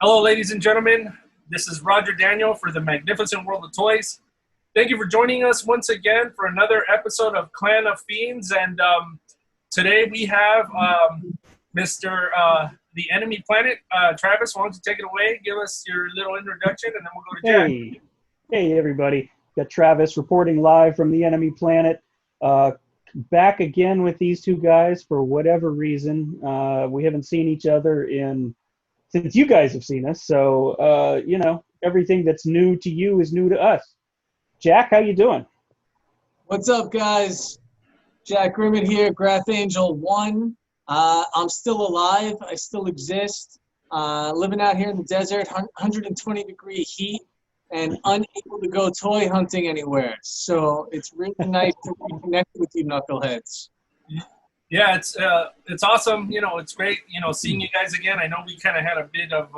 Hello, ladies and gentlemen. This is Roger Daniel for the Magnificent World of Toys. Thank you for joining us once again for another episode of Clan of Fiends. And today we have Mr. The Enemy Planet. Travis, why don't you take it away? Give us your little introduction, and then we'll go to Jack. Hey, everybody. Got Travis reporting live from the Enemy Planet. Back again with these two guys for whatever reason. We haven't seen each other since you guys have seen us. So, everything that's new to you is new to us. Jack, how you doing? What's up, guys? Jack Grimmett here, Graph Angel 1. I'm still alive. I still exist. Living out here in the desert, 120-degree heat, and unable to go toy hunting anywhere. So it's really nice to reconnect with you knuckleheads. Yeah, it's awesome. It's great, seeing you guys again. I know we kind of had a bit of,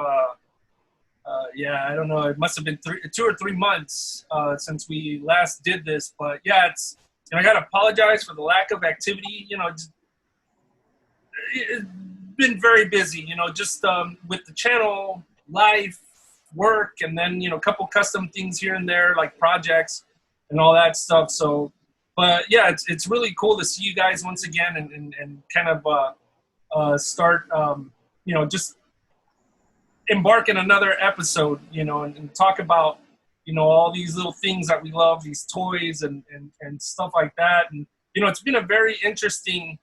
I don't know, it must have been 2 or 3 months since we last did this. But yeah, I got to apologize for the lack of activity. It's been very busy, just with the channel, life, work, and then, a couple custom things here and there, like projects and all that stuff. So, but yeah, it's really cool to see you guys once again and kind of start, just embark in another episode, and talk about, all these little things that we love, these toys and stuff like that. And, it's been a very interesting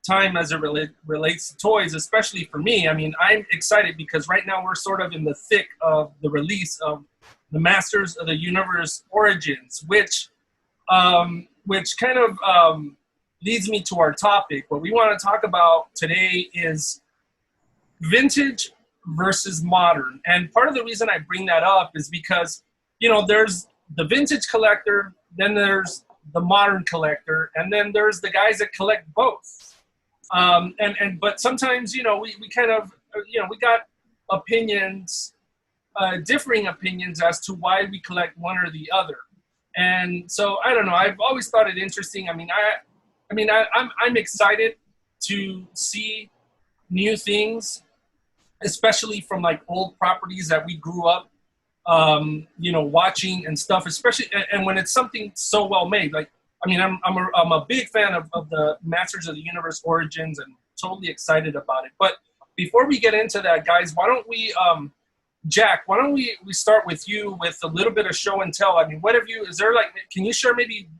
time as it relates to toys, especially for me. I mean, I'm excited because right now we're sort of in the thick of the release of the Masters of the Universe Origins, which kind of leads me to our topic. What we want to talk about today is vintage versus modern. And part of the reason I bring that up is because, there's the vintage collector, then there's the modern collector, and then there's the guys that collect both. But sometimes, we kind of, we got opinions, differing opinions as to why we collect one or the other. And so, I don't know, I've always thought it interesting. I'm excited to see new things, especially from like old properties that we grew up, watching and stuff, especially, and when it's something so well made. Like, I'm a big fan of the Masters of the Universe Origins and totally excited about it. But before we get into that, guys, why don't we, Jack, why don't we start with you with a little bit of show and tell? Can you share maybe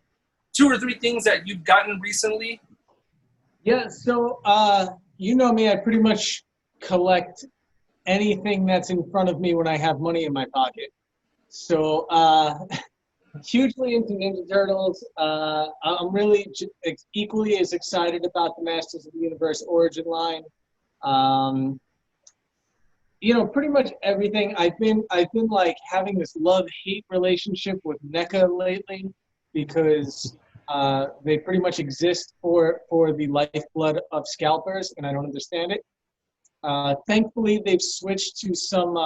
2 or 3 things that you've gotten recently? Yeah, so you know me, I pretty much collect anything that's in front of me when I have money in my pocket. So hugely into Ninja Turtles. I'm really equally as excited about the Masters of the Universe Origin line. Pretty much everything. I've been like having this love-hate relationship with NECA lately because they pretty much exist for the lifeblood of scalpers, and I don't understand it. Thankfully, they've switched to some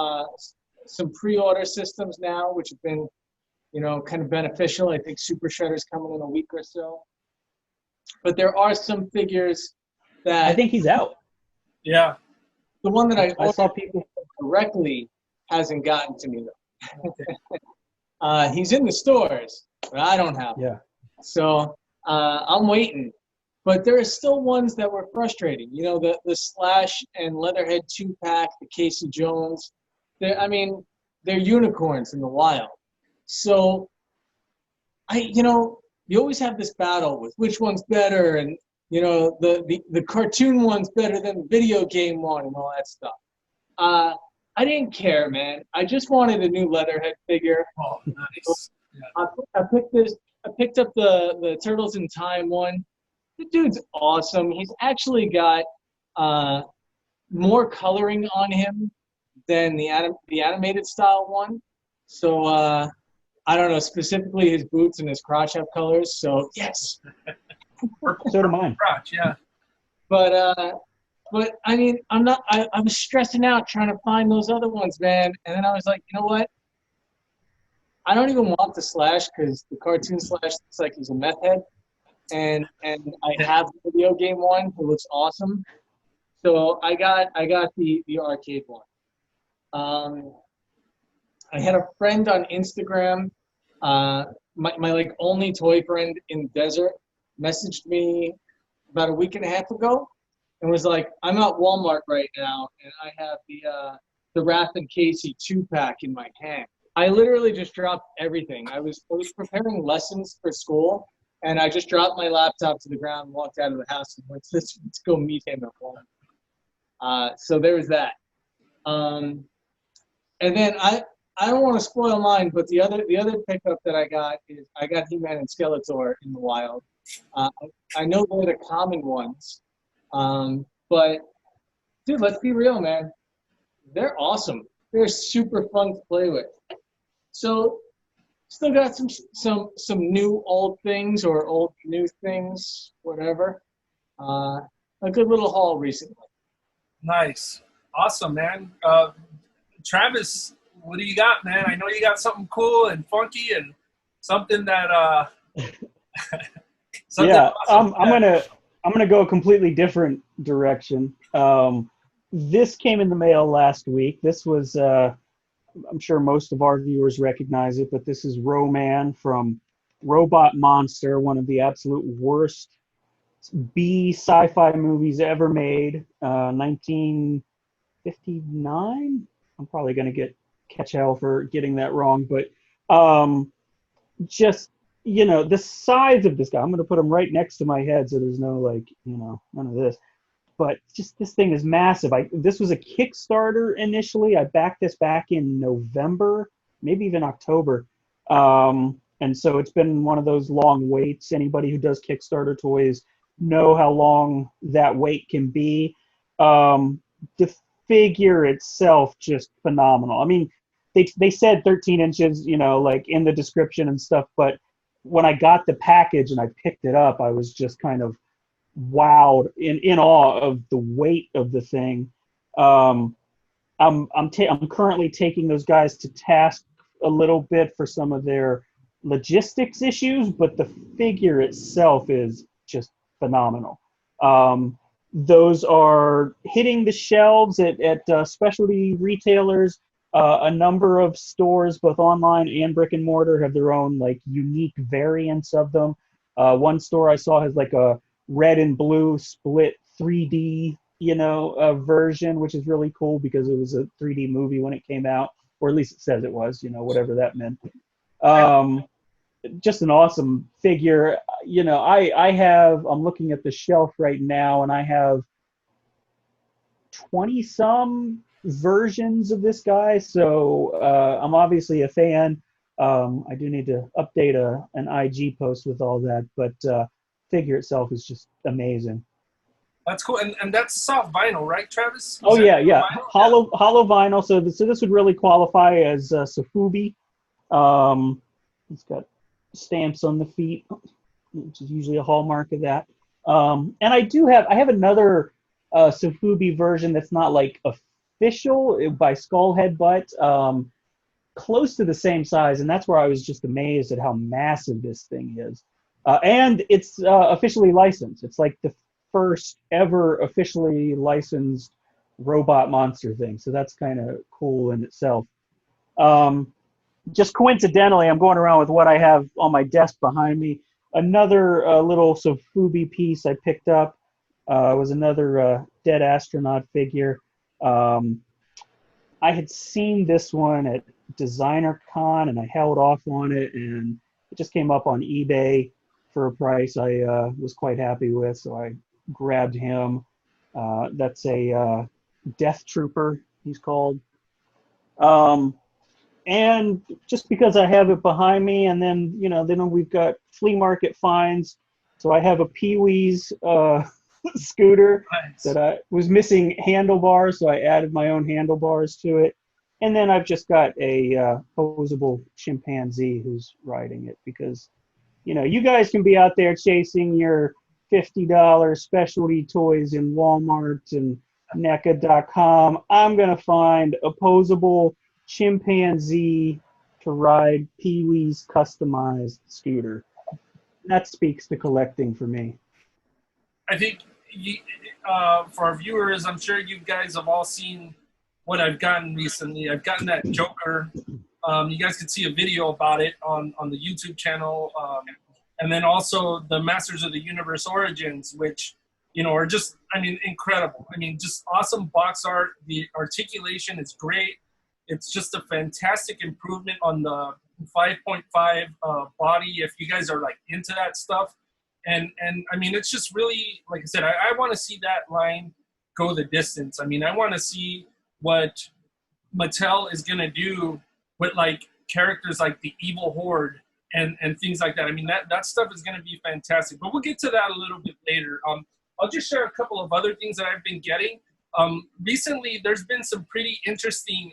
pre-order systems now, which have been, kind of beneficial. I think Super Shredder's coming in a week or so. But there are some figures that... I think he's out. Yeah. The one that I saw people directly hasn't gotten to me, though. He's in the stores, but I don't have him. Yeah. So I'm waiting. But there are still ones that were frustrating. The Slash and Leatherhead 2-pack, the Casey Jones. They're unicorns in the wild. So, you always have this battle with which one's better, and the cartoon one's better than the video game one, and all that stuff. I didn't care, man. I just wanted a new Leatherhead figure. Oh, nice. Yeah. I picked up the Turtles in Time one. The dude's awesome. He's actually got more coloring on him than the animated style one. So I don't know, specifically his boots and his crotch have colors. So yes. So do mine. Crotch, yeah. But I was stressing out trying to find those other ones, man. And then I was like, you know what? I don't even want the Slash because the cartoon Slash looks like he's a meth head. And I have the video game one who looks awesome. So I got the arcade one. I had a friend on Instagram, my like only toy friend in the desert, messaged me about a week and a half ago and was like, I'm at Walmart right now and I have the Raph and Casey 2-pack in my hand. I literally just dropped everything. I was preparing lessons for school and I just dropped my laptop to the ground, walked out of the house and went to go meet him at Walmart. So there was that. And then I don't want to spoil mine, but the other pickup that I got is I got He-Man and Skeletor in the wild. I know they're the common ones, but dude, let's be real, man. They're awesome. They're super fun to play with. So still got some new old things or old new things, whatever. A good little haul recently. Nice. Awesome, man. Travis, what do you got, man? I know you got something cool and funky and something that something Yeah, awesome. I'm gonna go a completely different direction. This came in the mail last week. This was I'm sure most of our viewers recognize it, but this is Ro-Man from Robot Monster, one of the absolute worst B sci-fi movies ever made. 1959. I'm probably gonna catch hell for getting that wrong, but just the size of this guy. I'm gonna put him right next to my head, so there's no none of this. But just this thing is massive. This was a Kickstarter initially. I backed this back in November, maybe even October, and so it's been one of those long waits. Anybody who does Kickstarter toys know how long that wait can be. The figure itself just phenomenal. I mean, they said 13 inches, like in the description and stuff, but when I got the package and I picked it up, I was just kind of wowed, in awe of the weight of the thing. I'm currently taking those guys to task a little bit for some of their logistics issues, but the figure itself is just phenomenal. Those are hitting the shelves at specialty retailers. A number of stores, both online and brick and mortar, have their own like unique variants of them. One store I saw has like a red and blue split 3D, version, which is really cool because it was a 3D movie when it came out, or at least it says it was, whatever that meant. Just an awesome figure. I'm looking at the shelf right now and I have 20 some versions of this guy. So I'm obviously a fan. I do need to update an IG post with all that, but figure itself is just amazing. That's cool, and that's soft vinyl, right, Travis? Oh yeah. Hollow vinyl. So this would really qualify as Sofubi. It's got stamps on the feet, which is usually a hallmark of that. And I have another Sofubi version that's not like official by Skull Headbutt, close to the same size, and that's where I was just amazed at how massive this thing is. And it's officially licensed. It's like the first ever officially licensed Robot Monster thing, so that's kind of cool in itself. Just coincidentally, I'm going around with what I have on my desk behind me. Another little Sofubi piece I picked up was another dead astronaut figure. I had seen this one at Designer Con, and I held off on it, and it just came up on eBay for a price I was quite happy with, so I grabbed him. That's a Death Trooper, he's called. And just because I have it behind me, and then we've got flea market finds. So I have a Pee-wee's scooter that I was missing handlebars, so I added my own handlebars to it. And then I've just got a posable chimpanzee who's riding it because, you guys can be out there chasing your $50 specialty toys in Walmart and NECA.com. I'm going to find a posable chimpanzee to ride Pee-wee's customized scooter. That speaks to collecting for me. I think for our viewers, I'm sure you guys have all seen what I've gotten recently. I've gotten that Joker. You guys can see a video about it on the YouTube channel. And then also the Masters of the Universe Origins, which, you know, are just, I mean, incredible. I mean, just awesome box art. The articulation is great. It's just a fantastic improvement on the 5.5 body, if you guys are like into that stuff. And I mean, it's just really, like I said, I want to see that line go the distance. I mean, I want to see what Mattel is going to do with like characters like the Evil Horde and things like that. I mean, that stuff is going to be fantastic, but we'll get to that a little bit later. I'll just share a couple of other things that I've been getting. Recently, there's been some pretty interesting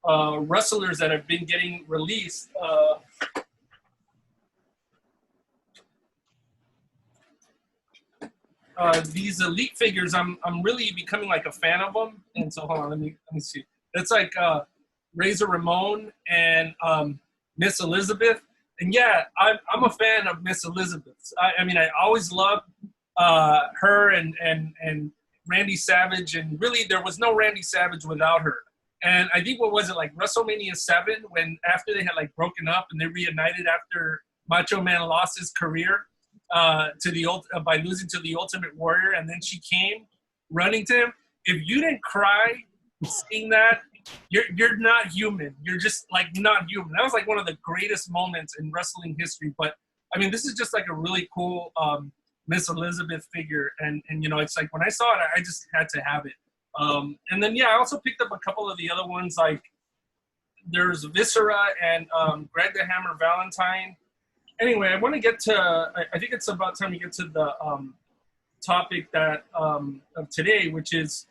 wrestlers that have been getting released. These Elite figures, I'm really becoming like a fan of them. And so hold on, let me see. It's like Razor Ramon and Miss Elizabeth. And yeah, I'm a fan of Miss Elizabeth. I mean, I always loved her and Randy Savage, and really there was no Randy Savage without her. And I think, what was it, like WrestleMania 7, when after they had like broken up and they reunited after Macho Man lost his career by losing to the Ultimate Warrior, and then she came running to him. If you didn't cry seeing that, you're not human. You're just like not human. That was like one of the greatest moments in wrestling history. But I mean, this is just like a really cool Miss Elizabeth figure, and you know, it's like when I saw it, I just had to have it. And then yeah, I also picked up a couple of the other ones, like there's Viscera and Greg the Hammer Valentine. Anyway, I want to get to, I think it's about time we get to the topic that of today, which is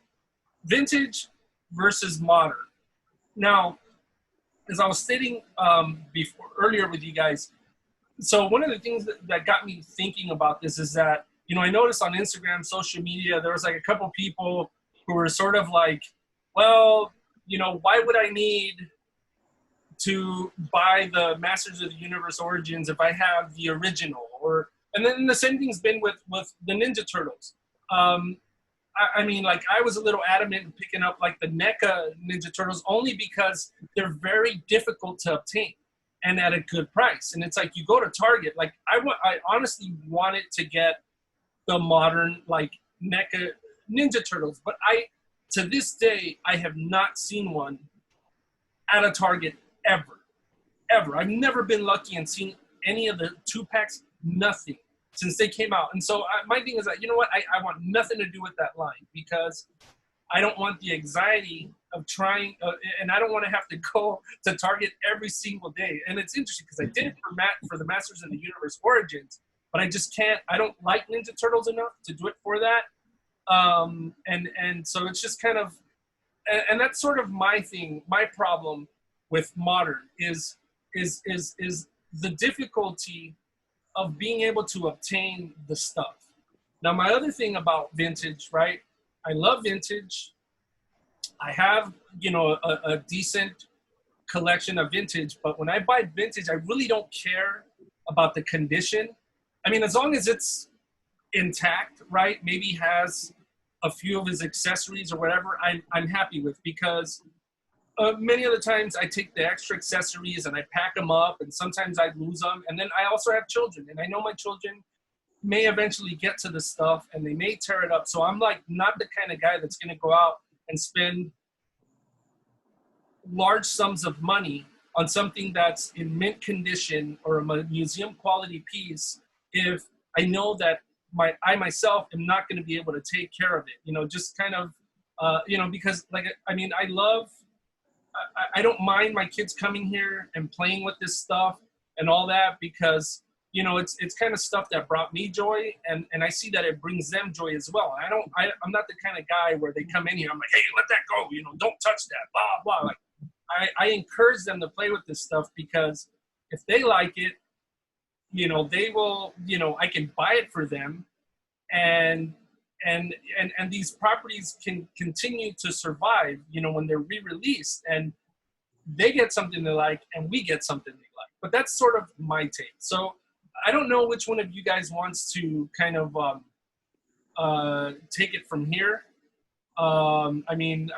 vintage versus modern. Now, as I was stating earlier with you guys, so one of the things that got me thinking about this is that, you know, I noticed on Instagram, social media, there was like a couple people who were sort of like, well, you know, why would I need to buy the Masters of the Universe Origins if I have the original? And then the same thing's been with the Ninja Turtles. I mean, like, I was a little adamant in picking up like the NECA Ninja Turtles only because they're very difficult to obtain and at a good price. And it's like, you go to Target, like I honestly wanted to get the modern like NECA Ninja Turtles, but to this day, I have not seen one at a Target ever. I've never been lucky and seen any of the 2-packs, nothing, since they came out. And so my thing is that, you know what, I want nothing to do with that line, because I don't want the anxiety of trying, and I don't want to have to go to Target every single day. And it's interesting because I did it for the Masters of the Universe Origins, but I just can't, I don't like Ninja Turtles enough to do it for that. And so it's just kind of, and that's sort of my thing, my problem with modern is the difficulty of being able to obtain the stuff. Now, my other thing about vintage, right? I love vintage. I have, you know, a decent collection of vintage, but when I buy vintage, I really don't care about the condition. I mean, as long as it's intact, right? Maybe has a few of his accessories or whatever, I'm happy with, because many of the times I take the extra accessories and I pack them up, and sometimes I lose them. And then I also have children, and I know my children may eventually get to the stuff and they may tear it up. So I'm like not the kind of guy that's going to go out and spend large sums of money on something that's in mint condition or a museum quality piece if I know that I myself am not going to be able to take care of it, you know, just kind of, you know, because like, I mean, I don't mind my kids coming here and playing with this stuff and all that, because, you know, it's kind of stuff that brought me joy, and I see that it brings them joy as well. I'm not the kind of guy where they come in here, I'm like, hey, let that go, you know, don't touch that, blah, blah. Like, I encourage them to play with this stuff, because if they like it, you know, they will, you know, I can buy it for them, and these properties can continue to survive, you know, when they're re-released, and they get something they like and we get something they like. But that's sort of my take. So I don't know which one of you guys wants to kind of take it from here. I mean,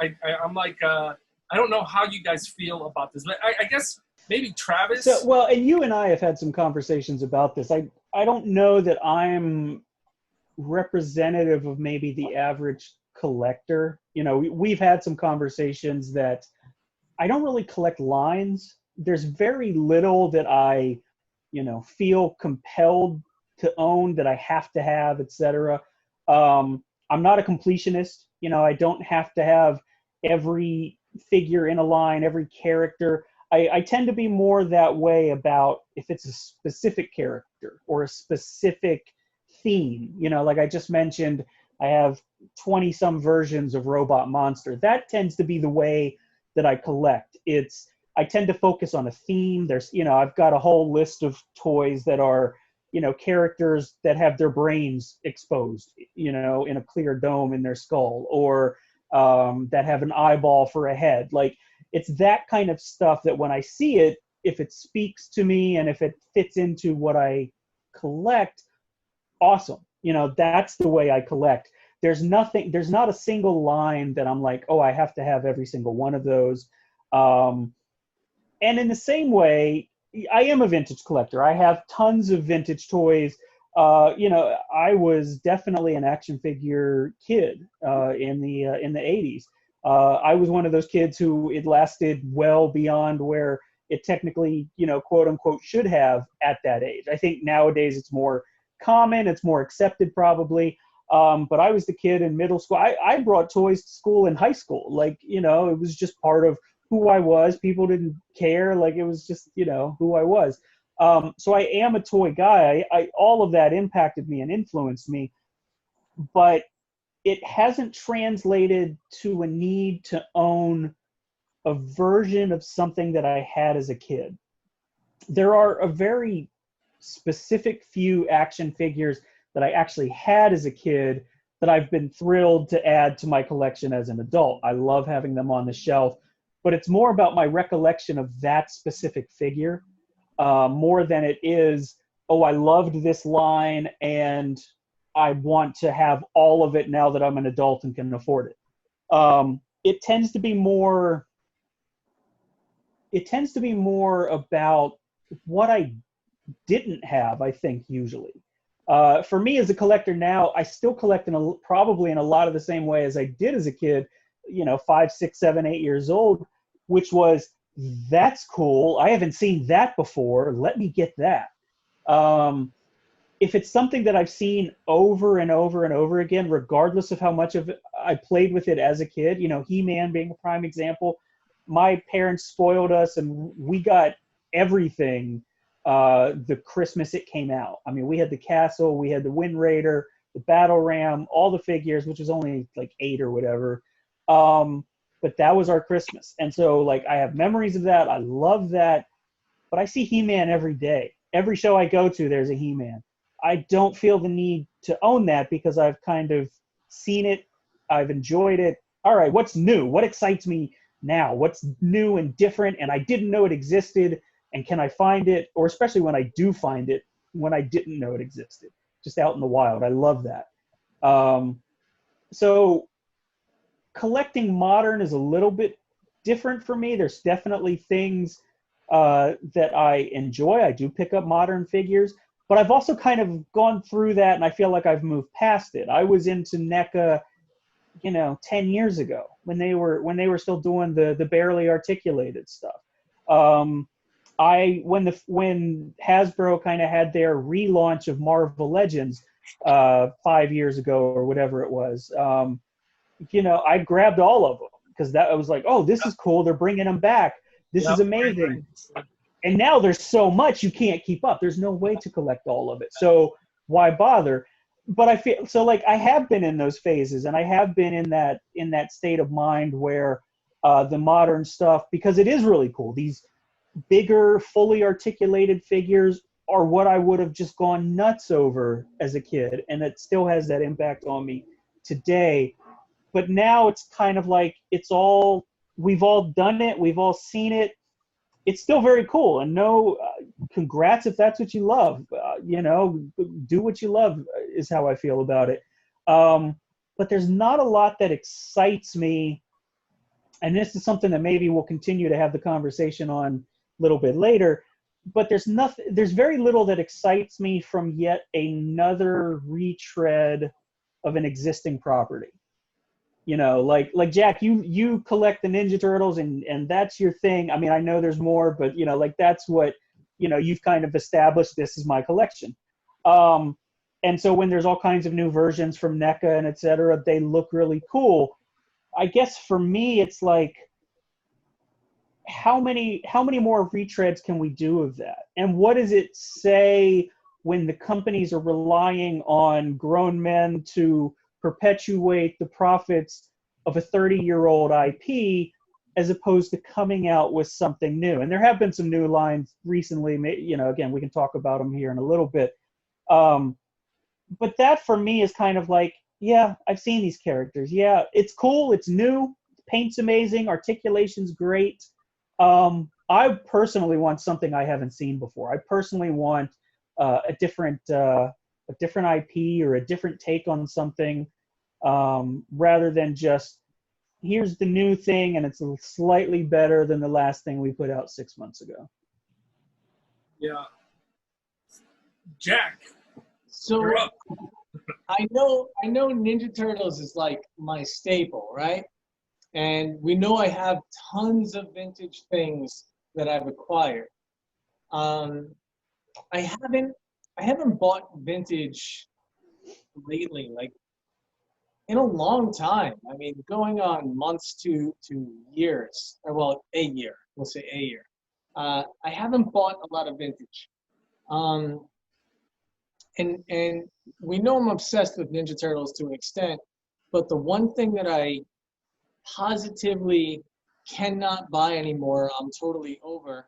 I'm like, I don't know how you guys feel about this, but I guess maybe Travis. So, well, and you and I have had some conversations about this. I don't know that I'm representative of maybe the average collector. You know, we've had some conversations that I don't really collect lines. There's very little that I, you know, feel compelled to own that I have to have, etc. I'm not a completionist. You know, I don't have to have every figure in a line, every character. I tend to be more that way about if it's a specific character or a specific theme. You know, like I just mentioned, I have 20 some versions of Robot Monster. That tends to be the way that I collect. I tend to focus on a theme. There's, you know, I've got a whole list of toys that are, you know, characters that have their brains exposed, you know, in a clear dome in their skull, or that have an eyeball for a head. Like, it's that kind of stuff that when I see it, if it speaks to me and if it fits into what I collect, awesome. You know, that's the way I collect. There's not a single line that I'm like, oh, I have to have every single one of those. And in the same way, I am a vintage collector. I have tons of vintage toys. You know, I was definitely an action figure kid in the 80s. I was one of those kids who it lasted well beyond where it technically, you know, quote unquote, should have at that age. I think nowadays it's more common, it's more accepted probably. But I was the kid in middle school. I brought toys to school in high school. Like, you know, it was just part of who I was. People didn't care. Like, it was just, you know, who I was. So I am a toy guy. All of that impacted me and influenced me, but it hasn't translated to a need to own a version of something that I had as a kid. There are a very specific few action figures that I actually had as a kid that I've been thrilled to add to my collection as an adult. I love having them on the shelf, but it's more about my recollection of that specific figure, more than it is, oh, I loved this line and I want to have all of it now that I'm an adult and can afford it. It tends to be more about what I didn't have, I think, usually. For me as a collector now, I still collect probably in a lot of the same way as I did as a kid, you know, 5, 6, 7, 8 years old, which was, that's cool. I haven't seen that before. Let me get that. If it's something that I've seen over and over and over again, regardless of how much of it I played with it as a kid, you know, He-Man being a prime example, my parents spoiled us and we got everything the Christmas it came out. I mean, we had the castle, we had the Wind Raider, the Battle Ram, all the figures, which was only like 8 or whatever. But that was our Christmas. And so, like, I have memories of that. I love that. But I see He-Man every day. Every show I go to, there's a He-Man. I don't feel the need to own that because I've kind of seen it. I've enjoyed it. All right, what's new? What excites me now? What's new and different? And I didn't know it existed. And can I find it? Or especially when I do find it, when I didn't know it existed, just out in the wild. I love that. So collecting modern is a little bit different for me. There's definitely things that I enjoy. I do pick up modern figures, but I've also kind of gone through that and I feel like I've moved past it. I was into NECA, you know, 10 years ago when they were still doing the barely articulated stuff. When Hasbro kind of had their relaunch of Marvel Legends 5 years ago or whatever it was, you know, I grabbed all of them because I was like, oh, this is cool. They're bringing them back. This is amazing. And now there's so much you can't keep up. There's no way to collect all of it. So why bother? But I feel so like I have been in those phases, and I have been in that state of mind where the modern stuff, because it is really cool. These bigger, fully articulated figures are what I would have just gone nuts over as a kid, and it still has that impact on me today. But now it's kind of like we've all done it, we've all seen it. It's still very cool, and congrats if that's what you love. You know, do what you love is how I feel about it. But there's not a lot that excites me. And this is something that maybe we'll continue to have the conversation on a little bit later. But there's very little that excites me from yet another retread of an existing property. You know, like Jack, you collect the Ninja Turtles and that's your thing. I mean, I know there's more, but you know, like that's what, you know, you've kind of established, this is my collection. And so when there's all kinds of new versions from NECA and et cetera, they look really cool. I guess for me, it's like, how many more retreads can we do of that? And what does it say when the companies are relying on grown men to perpetuate the profits of a 30-year-old IP as opposed to coming out with something new? And there have been some new lines recently, you know, again, we can talk about them here in a little bit. But that for me is kind of like, yeah, I've seen these characters. Yeah, it's cool, it's new, paint's amazing, articulation's great. I personally want something I haven't seen before. I personally want a different IP or a different take on something, rather than just, here's the new thing and it's slightly better than the last thing we put out 6 months ago. Yeah. Jack, So you're up. I know Ninja Turtles is like my staple, right? And we know I have tons of vintage things that I've acquired. I haven't bought vintage lately, like in a long time. I mean, going on months to years, or well, a year. We'll say a year. I haven't bought a lot of vintage. And we know I'm obsessed with Ninja Turtles to an extent, but the one thing that I positively cannot buy anymore, I'm totally over,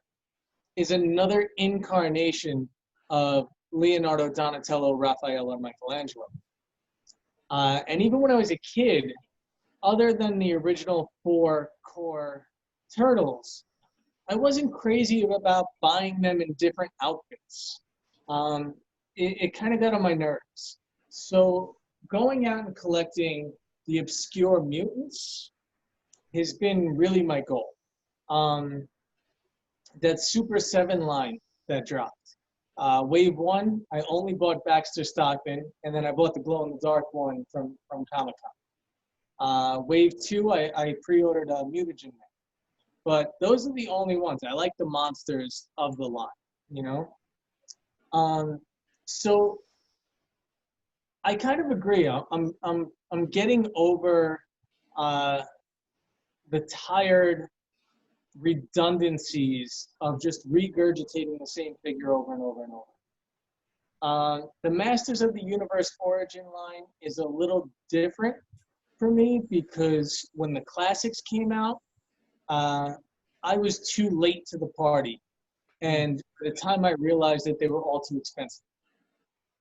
is another incarnation of Leonardo, Donatello, Raphael, or Michelangelo. And even when I was a kid, other than the original 4 core turtles, I wasn't crazy about buying them in different outfits. It kind of got on my nerves. So going out and collecting the obscure mutants has been really my goal. That Super 7 line that dropped. Wave 1, I only bought Baxter Stockman, and then I bought the glow-in-the-dark one from Comic-Con. Wave 2, I pre-ordered Mutagen. But those are the only ones. I like the monsters of the line, you know? So I kind of agree. I'm getting over the tired redundancies of just regurgitating the same figure over and over and over. The Masters of the Universe Origin line is a little different for me because when the classics came out, I was too late to the party. And by the time I realized that they were all too expensive.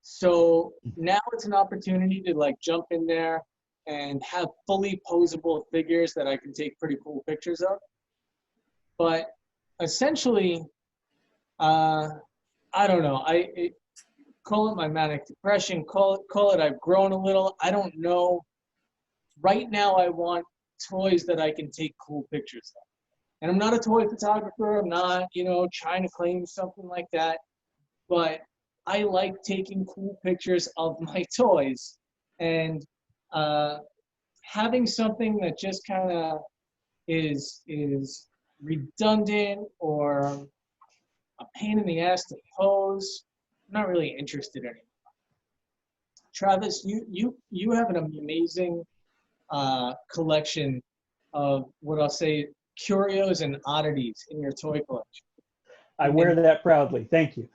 So now it's an opportunity to like jump in there and have fully posable figures that I can take pretty cool pictures of. But essentially, I don't know. Call it my manic depression. Call it I've grown a little. I don't know. Right now, I want toys that I can take cool pictures of. And I'm not a toy photographer. I'm not, you know, trying to claim something like that. But I like taking cool pictures of my toys. And having something that just kind of is redundant or a pain in the ass to pose, I'm not really interested anymore. Travis, you have an amazing collection of what I'll say curios and oddities in your toy collection. I wear that proudly. Thank you.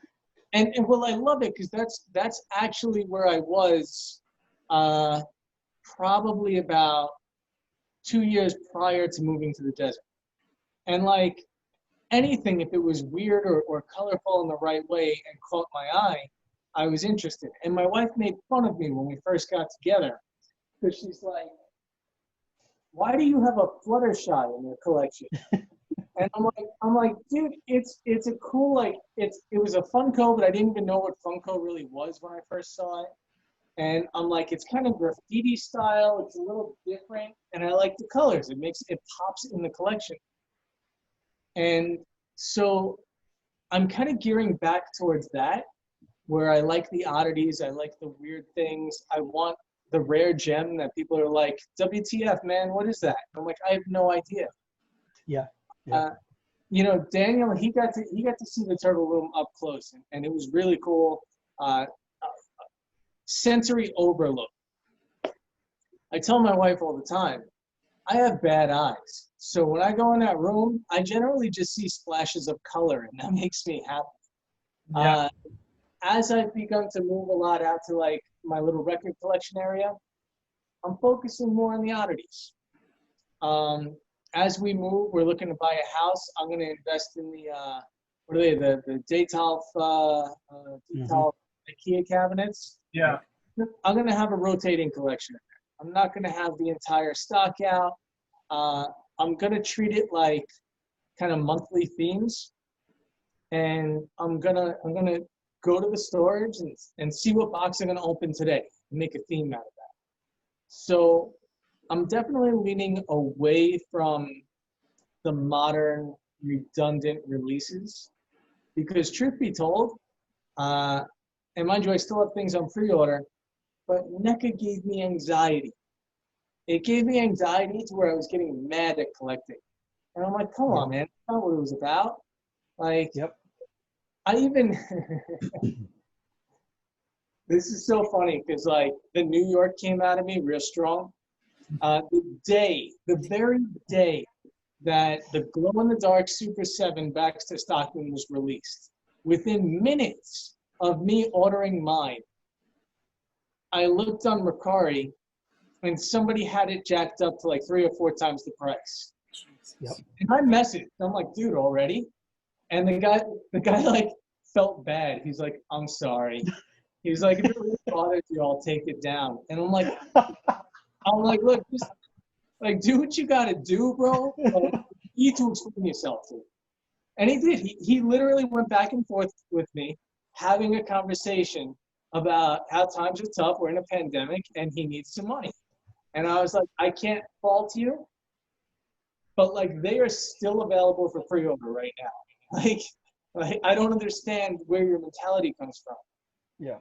And well, I love it because that's actually where I was probably about 2 years prior to moving to the desert. And like anything, if it was weird or colorful in the right way and caught my eye, I was interested. And my wife made fun of me when we first got together because she's like, "Why do you have a Fluttershy in your collection?" And I'm like, dude, it's a cool, like, it was a Funko, but I didn't even know what Funko really was when I first saw it. And I'm like, it's kind of graffiti style. It's a little different, and I like the colors. It pops in the collection. And so I'm kind of gearing back towards that, where I like the oddities, I like the weird things. I want the rare gem that people are like, WTF, man, what is that? I'm like, I have no idea. Yeah. You know, Daniel, he got to see the turtle room up close, and it was really cool. Sensory overload. I tell my wife all the time, I have bad eyes. So when I go in that room, I generally just see splashes of color, and that makes me happy. Yeah. As I've begun to move a lot out to like my little record collection area, I'm focusing more on the oddities. As we move, we're looking to buy a house. I'm going to invest in the, what are they, the Detolf IKEA cabinets. Yeah. I'm going to have a rotating collection. I'm not going to have the entire stock out. I'm going to treat it like kind of monthly themes. And I'm gonna go to the storage and see what box I'm gonna open today and make a theme out of that. So I'm definitely leaning away from the modern redundant releases, because truth be told, and mind you, I still have things on pre-order, but NECA gave me anxiety. It gave me anxiety to where I was getting mad at collecting. And I'm like, come on, man, that's not what it was about. Like, Yep. I even, this is so funny because like the New York came out of me real strong. The very day that the glow-in-the-dark Super 7 Baxter Stockman was released, within minutes of me ordering mine, I looked on Mercari and somebody had it jacked up to like 3 or 4 times the price. Yep. And I messaged, I'm like, dude, already? And the guy like felt bad. He's like, I'm sorry. He's like, if it really bothers you, I'll take it down. And I'm like, look, just like do what you gotta do, bro. Like, you need to explain yourself to. And he did. He literally went back and forth with me, having a conversation about how times are tough. We're in a pandemic, and he needs some money. And I was like, I can't fault you, but like they are still available for pre-order right now. Like I don't understand where your mentality comes from. Yeah.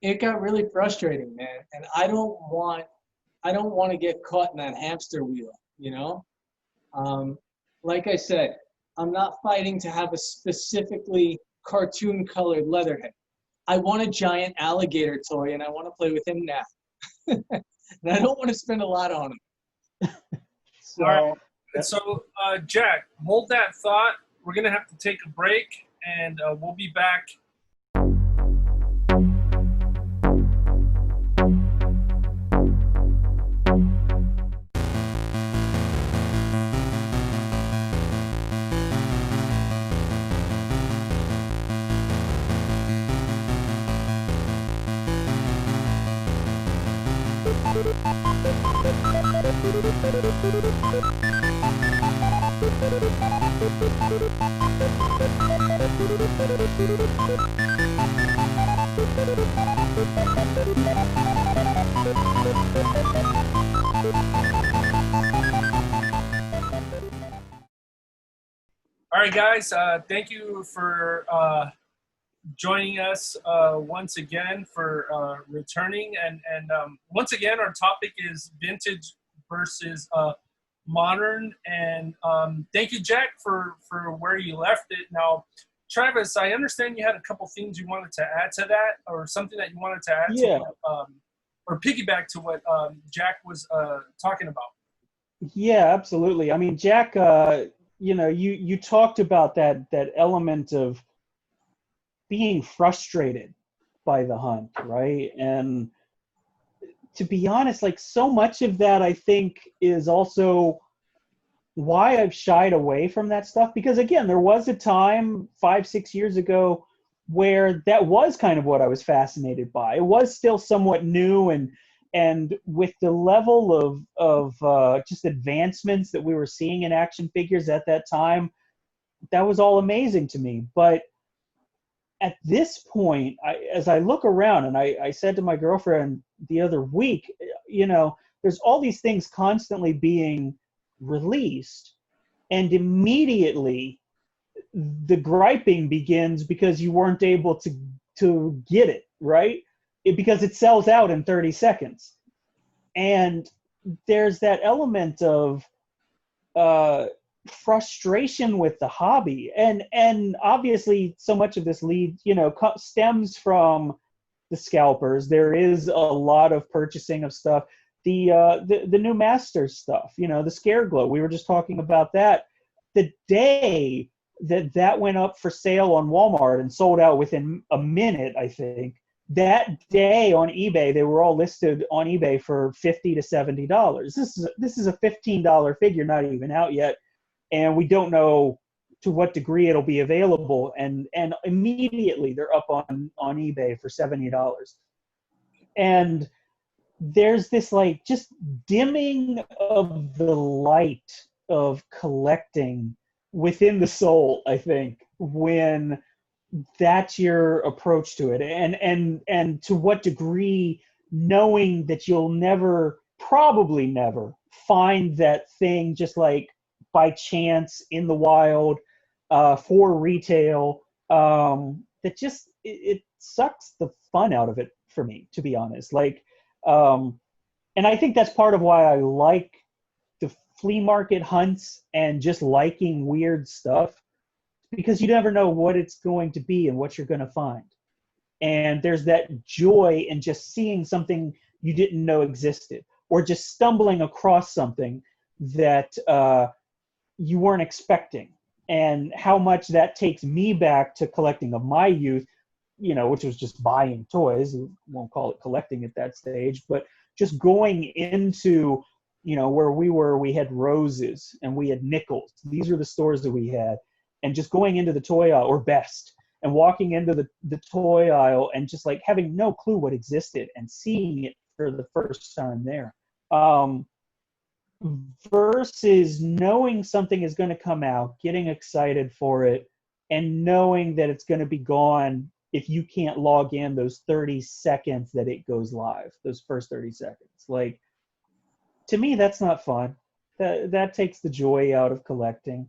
It got really frustrating, man. And I don't want to get caught in that hamster wheel, you know? Like I said, I'm not fighting to have a specifically cartoon colored Leatherhead. I want a giant alligator toy and I want to play with him now. And I don't want to spend a lot on him. So, All right. So, Jack, hold that thought. We're going to have to take a break, and we'll be back. All right, guys, thank you for joining us once again, for returning. And once again, our topic is vintage versus modern. And thank you, Jack, for where you left it. Now, Travis, I understand you had a couple things you wanted to add to that, or something that you wanted to add to what, or piggyback to what Jack was talking about. Yeah, absolutely. I mean, Jack, you know, you talked about that element of being frustrated by the hunt, right? And to be honest, like so much of that, I think, is also why I've shied away from that stuff. Because again, there was a time 5-6 years ago where that was kind of what I was fascinated by. It was still somewhat new, and with the level of just advancements that we were seeing in action figures at that time, that was all amazing to me. But at this point, as I look around, and I said to my girlfriend the other week, there's all these things constantly being released, and immediately the griping begins because you weren't able to get it, right? Because it sells out in 30 seconds. And there's that element of frustration with the hobby, and obviously so much of this stems from the scalpers. There is a lot of purchasing of stuff. The new Masters stuff, the Scareglow, we were just talking about that. The day that went up for sale on Walmart and sold out within a minute, I think, that day on eBay, they were all listed on eBay for $50 to $70. This is a $15 figure, not even out yet, and we don't know to what degree it'll be available. And immediately they're up on eBay for $70. And there's this just dimming of the light of collecting within the soul, I think, when that's your approach to it, and to what degree, knowing that you'll probably never find that thing just by chance in the wild for retail, that just it sucks the fun out of it for me, to be honest. And I think that's part of why I like the flea market hunts and just liking weird stuff, because you never know what it's going to be and what you're going to find. And there's that joy in just seeing something you didn't know existed, or just stumbling across something that you weren't expecting, and how much that takes me back to collecting of my youth, which was just buying toys. We won't call it collecting at that stage, but just going into, where we had Roses and we had Nichols. These are the stores that we had. And just going into the toy aisle, or Best, and walking into the toy aisle and just having no clue what existed and seeing it for the first time there. Versus knowing something is going to come out, getting excited for it, and knowing that it's going to be gone if you can't log in those 30 seconds that it goes live, those first 30 seconds. To me, that's not fun. That takes the joy out of collecting.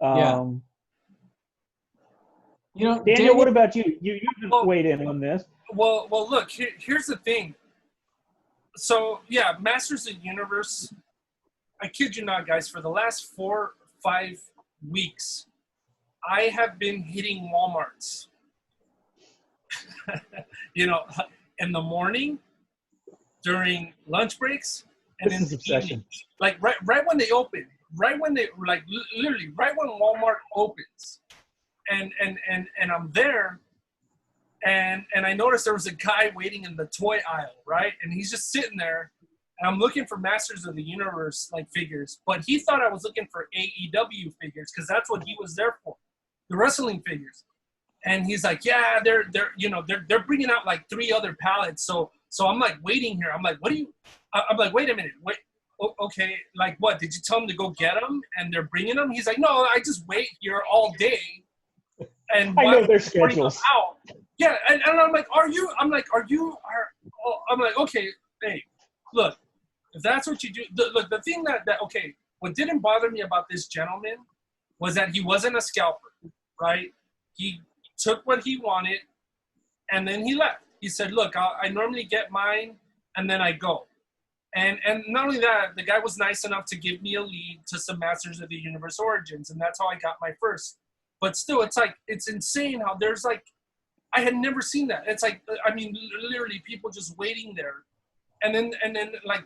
Yeah. Daniel, what about you? You've weighed in on this. Well, look, here's the thing. So, yeah, Masters of the Universe, I kid you not, guys, for the last 4 or 5 weeks, I have been hitting Walmarts. In the morning, during lunch breaks, and this is obsession. Right when they open, literally right when Walmart opens, and I'm there, and I noticed there was a guy waiting in the toy aisle, right? And he's just sitting there, and I'm looking for Masters of the Universe figures, but he thought I was looking for AEW figures because that's what he was there for, the wrestling figures. And he's like, yeah, they're bringing out 3 other pallets. So I'm waiting here. I'm like, what do you? I'm like, wait a minute, wait. Okay, what? Did you tell them to go get them and they're bringing them? He's like, no, I just wait here all day. And I know their schedules. Out. Yeah, and I'm like, are you? I'm like, okay, hey, look, if that's what you do, look, the thing that okay, what didn't bother me about this gentleman was that he wasn't a scalper, right? He took what he wanted, and then he left. He said, look, I normally get mine, and then I go. And not only that, the guy was nice enough to give me a lead to some Masters of the Universe Origins, and that's how I got my first. But still, it's insane how there's I had never seen that. It's literally people just waiting there. And then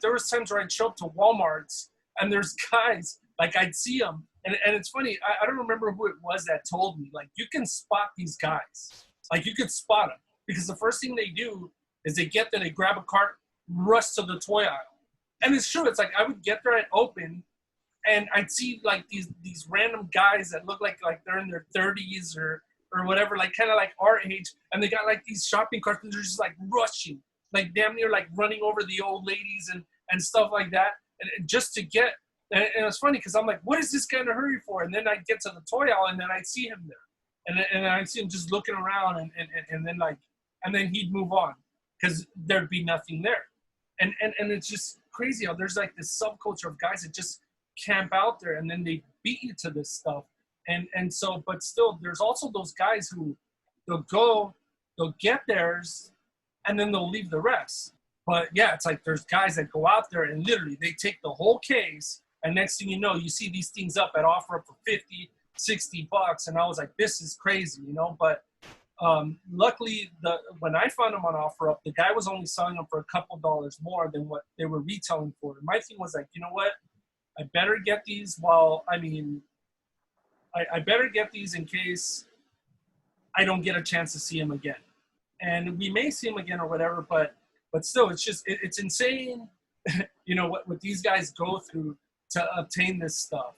there was times where I'd show up to Walmarts, and there's guys, I'd see them. And it's funny, I don't remember who it was that told me, you can spot these guys. You could spot them. Because the first thing they do is they get there, they grab a cart, rush to the toy aisle. And it's true. It's I would get there and open, and I'd see these random guys that look like they're in their 30s or whatever, kind of our age, and they got these shopping carts, and they're just rushing, damn near running over the old ladies and stuff like that, and just to get. And it's funny because I'm like, what is this guy in a hurry for? And then I get to the toy aisle, and then I see him there. and I see him just looking around, and then like, and then he'd move on because there'd be nothing there, and it's just crazy how there's like this subculture of guys that just camp out there, and then they beat you to this stuff, and so, but still, there's also those guys who they'll get theirs, and then they'll leave the rest. But yeah, it's like there's guys that go out there and literally they take the whole case, and next thing you know, you see these things up at offer up for 50, $60, and I was like, this is crazy, you know. But luckily, when I found them on offer up, the guy was only selling them for a couple dollars more than what they were retailing for. And my thing was like, you know what, I better get these I better get these in case I don't get a chance to see him again. And we may see him again or whatever, but still, it's just it's insane, you know, what these guys go through to obtain this stuff.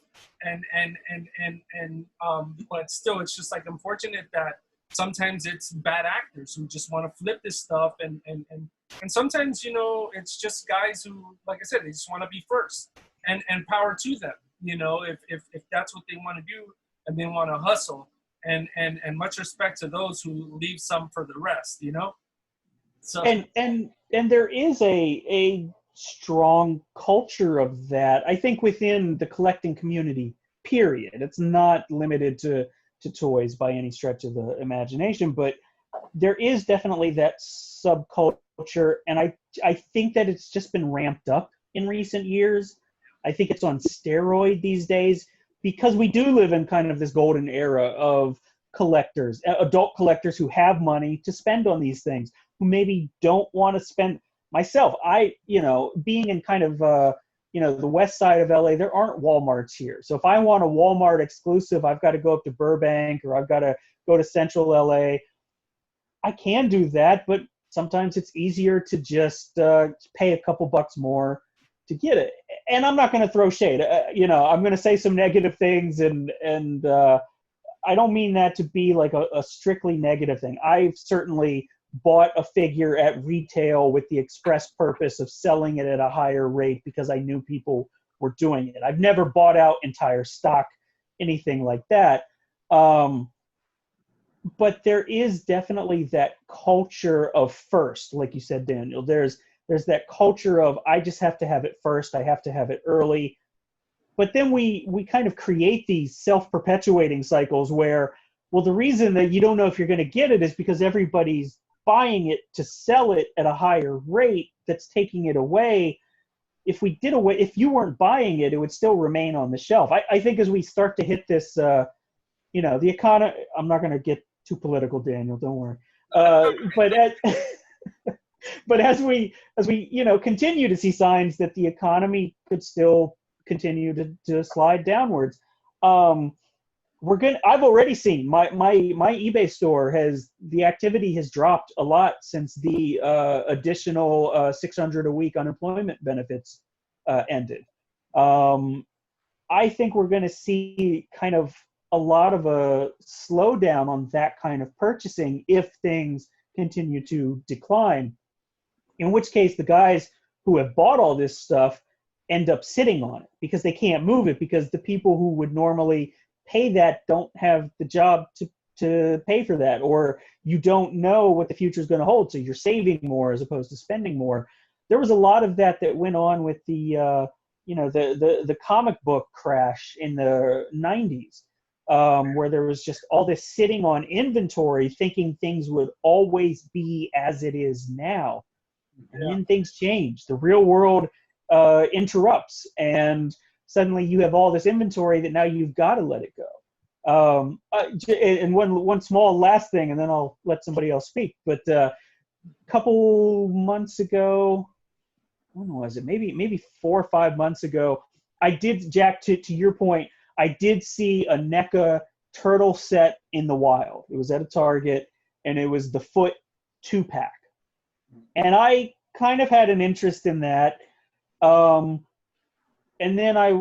But still, it's just like unfortunate that sometimes it's bad actors who just want to flip this stuff, and sometimes, you know, it's just guys who, like I said, they just want to be first, and power to them, you know, if that's what they want to do and they want to hustle, and much respect to those who leave some for the rest, you know. So and there is a strong culture of that, I think, within the collecting community, period. It's not limited to toys by any stretch of the imagination, but there is definitely that subculture, and I think that it's just been ramped up in recent years. I think it's on steroid these days because we do live in kind of this golden era of collectors, adult collectors who have money to spend on these things, who maybe don't want to spend. Myself, you know, being in kind of, you know, the west side of LA, there aren't Walmarts here. So if I want a Walmart exclusive, I've got to go up to Burbank, or I've got to go to Central LA. I can do that, but sometimes it's easier to just pay a couple bucks more to get it. And I'm not going to throw shade. You know, I'm going to say some negative things, and I don't mean that to be like a strictly negative thing. I've certainly bought a figure at retail with the express purpose of selling it at a higher rate because I knew people were doing it. I've never bought out entire stock, anything like that. But there is definitely that culture of first, like you said, Daniel. There's that culture of I just have to have it first. I have to have it early. But then we kind of create these self-perpetuating cycles where, well, the reason that you don't know if you're going to get it is because everybody's buying it to sell it at a higher rate that's taking it away. If you weren't buying it, it would still remain on the shelf. I think as we start to hit this, you know, the economy, I'm not going to get too political, Daniel, don't worry. But as we, you know, continue to see signs that the economy could still continue to slide downwards, I've already seen my eBay store the activity has dropped a lot since the additional $600 a week unemployment benefits ended. I think we're going to see kind of a lot of a slowdown on that kind of purchasing if things continue to decline, in which case the guys who have bought all this stuff end up sitting on it because they can't move it, because the people who would normally pay that don't have the job to pay for that, or you don't know what the future is going to hold, so you're saving more as opposed to spending more. There was a lot of that went on with the you know, the comic book crash in the 90s, where there was just all this sitting on inventory thinking things would always be as it is now. And then things change. The real world interrupts, and suddenly you have all this inventory that now you've got to let it go. And one small last thing, and then I'll let somebody else speak. But a couple months ago, when was it? Maybe 4 or 5 months ago, I did, Jack, to your point, I did see a NECA turtle set in the wild. It was at a Target, and it was the Foot 2-pack. And I kind of had an interest in that. And then I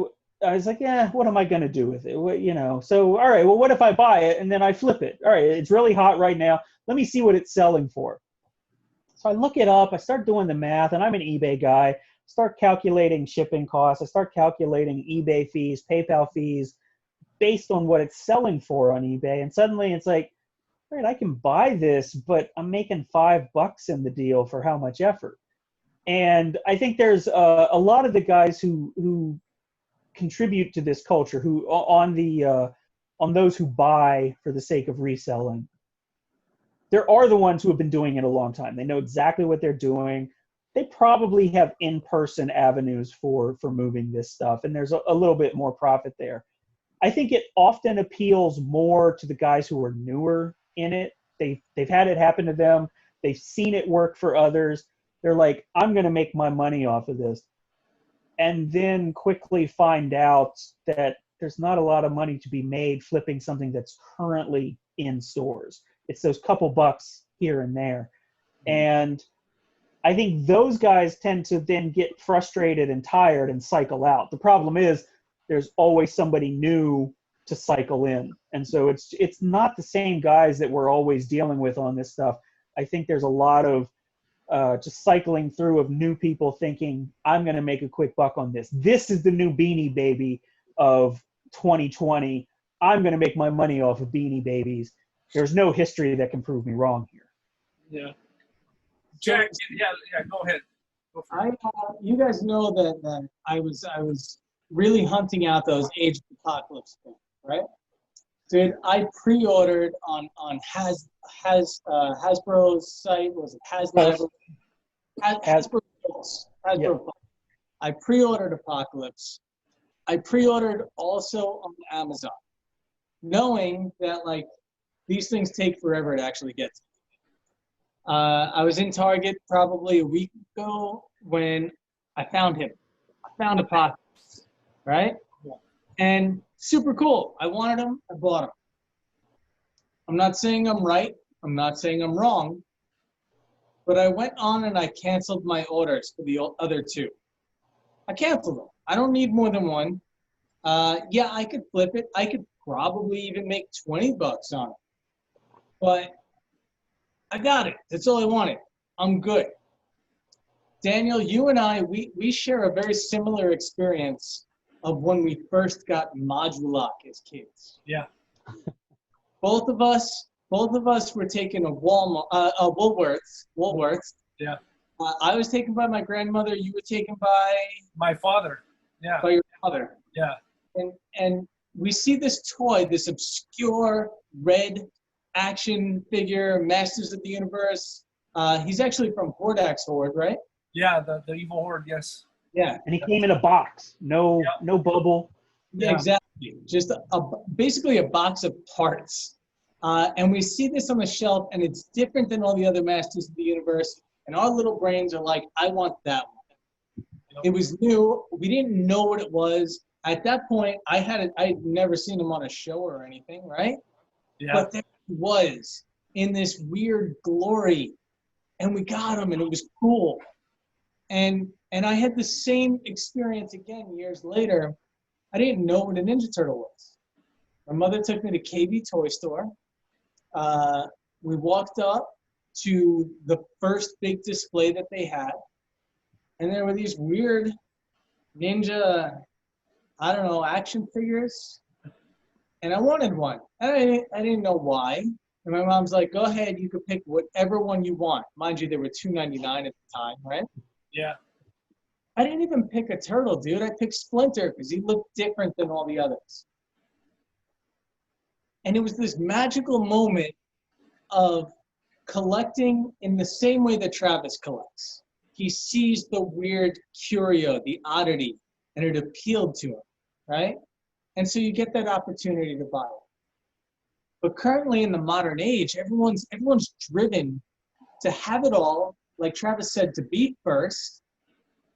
was like, yeah, what am I going to do with it? You know, so, all right, well, what if I buy it and then I flip it? All right, it's really hot right now. Let me see what it's selling for. So I look it up. I start doing the math, and I'm an eBay guy. Start calculating shipping costs. I start calculating eBay fees, PayPal fees. based on what it's selling for on eBay. And suddenly it's like, all right, I can buy this, but I'm making $5 in the deal for how much effort. And I think there's a lot of the guys who contribute to this culture, who on those who buy for the sake of reselling. There are the ones who have been doing it a long time. They know exactly what they're doing. They probably have in-person avenues for moving this stuff, and there's a little bit more profit there. I think it often appeals more to the guys who are newer in it. They've had it happen to them. They've seen it work for others. They're like, I'm going to make my money off of this. And then quickly find out that there's not a lot of money to be made flipping something that's currently in stores. It's those couple bucks here and there. And I think those guys tend to then get frustrated and tired and cycle out. The problem is there's always somebody new to cycle in. And so it's not the same guys that we're always dealing with on this stuff. I think there's a lot of just cycling through of new people thinking, I'm going to make a quick buck on this. This is the new Beanie Baby of 2020. I'm going to make my money off of Beanie Babies. There's no history that can prove me wrong here. Yeah. Jack, yeah, go ahead. Go for it. You guys know that I was really hunting out those Age of Apocalypse things, right? Dude, I pre-ordered on Hasbro's site. Was it Hasbro? Hasbro. Yeah. I pre-ordered Apocalypse. I pre-ordered also on Amazon, knowing that like these things take forever to actually get to. I was in Target probably a week ago when I found him. I found Apocalypse, right? Yeah. And super cool. I wanted him. I bought him. I'm not saying I'm right. I'm not saying I'm wrong. But I went on and I canceled my orders for the other two. I canceled them. I don't need more than one. Yeah, I could flip it. I could probably even make $20 on it. But I got it. That's all I wanted. I'm good. Daniel, you and I, we share a very similar experience of when we first got Modulok as kids. Yeah. Both of us were taken to Woolworths. Yeah. I was taken by my grandmother. You were taken by My father. Yeah. by your father. Yeah. And we see this toy, this obscure red action figure, Masters of the Universe. He's actually from Hordax Horde, right? Yeah, the evil horde, yes. Yeah. And he came in a box. No bubble. Yeah, Yeah. exactly. Just basically a box of parts. And we see this on the shelf, and it's different than all the other Masters of the Universe. And our little brains are like, I want that one. Yep. It was new. We didn't know what it was. At that point, I'd never seen him on a show or anything, right? Yeah. But there he was in this weird glory. And we got him, and it was cool. And I had the same experience again years later. I didn't know what a Ninja Turtle was. My mother took me to KB Toy Store. We walked up to the first big display that they had. And there were these weird ninja, I don't know, action figures. And I wanted one. And I didn't know why. And my mom's like, go ahead, you could pick whatever one you want. Mind you, they were $2.99 at the time, right? Yeah. I didn't even pick a turtle, dude. I picked Splinter because he looked different than all the others. And it was this magical moment of collecting in the same way that Travis collects. He sees the weird curio, the oddity, and it appealed to him, right? And so you get that opportunity to buy it. But currently in the modern age, everyone's driven to have it all, like Travis said, to be first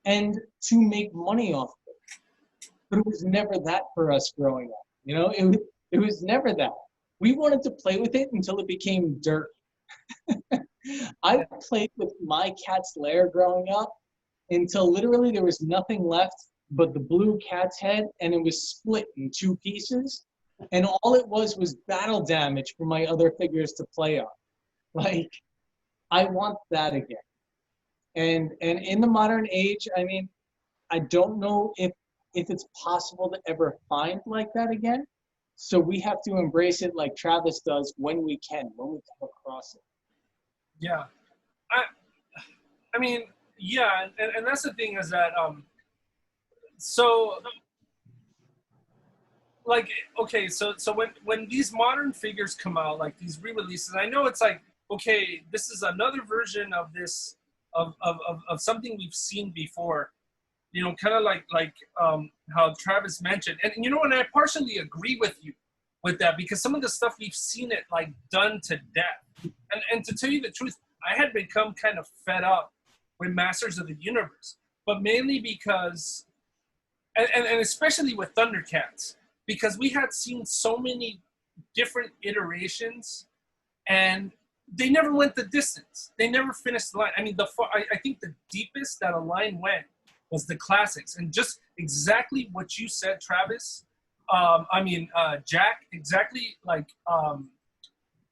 and to make money off of it. But it was never that for us growing up. You know, it was never that. We wanted to play with it until it became dirt. I played with my cat's lair growing up until literally there was nothing left but the blue cat's head, and it was split in two pieces. And all it was battle damage for my other figures to play on. Like, I want that again. And in the modern age, I mean, I don't know if it's possible to ever find like that again. So we have to embrace it like Travis does when we can, when we come across it. Yeah. I mean, yeah, and that's the thing is that so like okay, so when these modern figures come out, like these re-releases, I know it's like, okay, this is another version of this of something we've seen before, you know, kind of like how Travis mentioned, and you know, and I partially agree with you with that, because some of the stuff we've seen it like done to death, and to tell you the truth, I had become kind of fed up with Masters of the Universe, but mainly because, and especially with Thundercats, because we had seen so many different iterations, and they never went the distance. They never finished the line. I mean, I think the deepest that a line went was the classics, and just exactly what you said, Travis. Jack, exactly like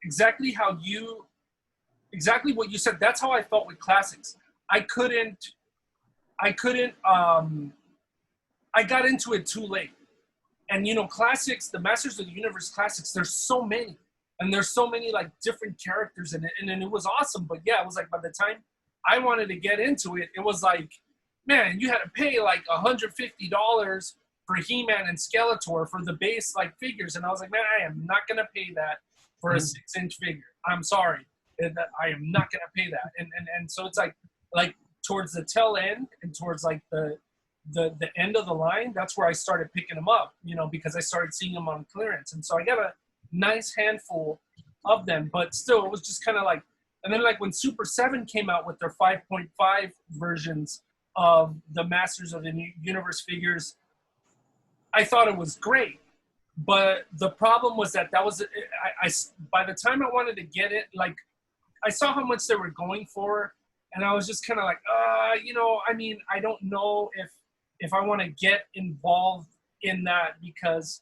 exactly how you, exactly what you said. That's how I felt with classics. I couldn't. I got into it too late. And you know, classics, the Masters of the Universe classics, there's so many, and there's so many like different characters in it, and it was awesome. But yeah, it was like by the time I wanted to get into it, it was like, man, you had to pay like $150 for He-Man and Skeletor for the base like figures, and I was like, man, I am not gonna pay that for a 6-inch figure. I'm sorry, I am not gonna pay that. And so it's like towards the tail end and towards like the end of the line, that's where I started picking them up, you know, because I started seeing them on clearance. And so I got a nice handful of them, but still it was just kind of like, and then like when Super 7 came out with their 5.5 versions of the Masters of the Universe figures, I thought it was great. But the problem was that was, I by the time I wanted to get it, like I saw how much they were going for, and I was just kind of like, you know, I mean, I don't know if I want to get involved in that, because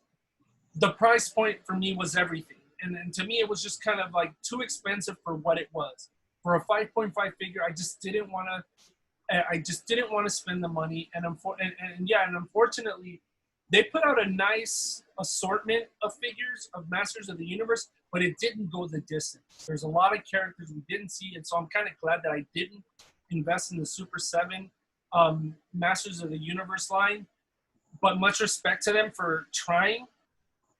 the price point for me was everything. And to me, it was just kind of like too expensive for what it was. For a 5.5 figure, I just didn't want to spend the money. And unfortunately, they put out a nice assortment of figures of Masters of the Universe, but it didn't go the distance. There's a lot of characters we didn't see, and so I'm kind of glad that I didn't invest in the Super 7 Masters of the Universe line, but much respect to them for trying.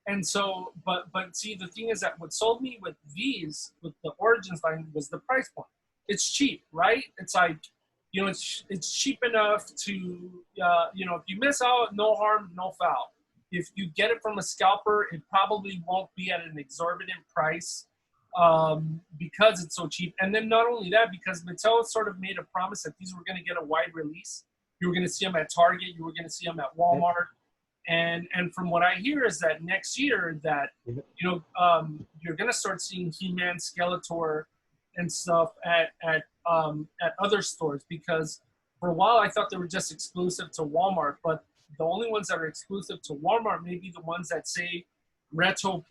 And so, but see, the thing is that what sold me with these, with the Origins line, was the price point. It's cheap, right? It's like, you know, it's cheap enough to, you know, if you miss out, no harm, no foul. If you get it from a scalper, it probably won't be at an exorbitant price because it's so cheap. And then not only that, because Mattel sort of made a promise that these were going to get a wide release. You were going to see them at Target. You were going to see them at Walmart. And from what I hear is that next year that, you know, you're going to start seeing He-Man, Skeletor, and stuff at other stores, because for a while I thought they were just exclusive to Walmart, but the only ones that are exclusive to Walmart may be the ones that say retro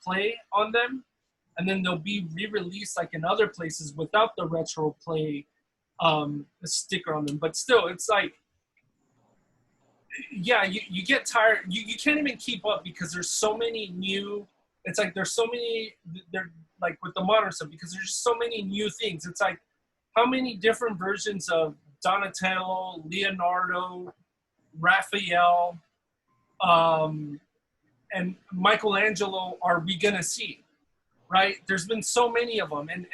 play on them, and then they'll be re-released like in other places without the retro play sticker on them. But still, it's like, yeah, you get tired. You can't even keep up because there's so many new. It's like there's so many. They're like with the modern stuff, because there's just so many new things. It's like, how many different versions of Donatello, Leonardo, Raphael, and Michelangelo are we gonna see? Right? There's been so many of them, and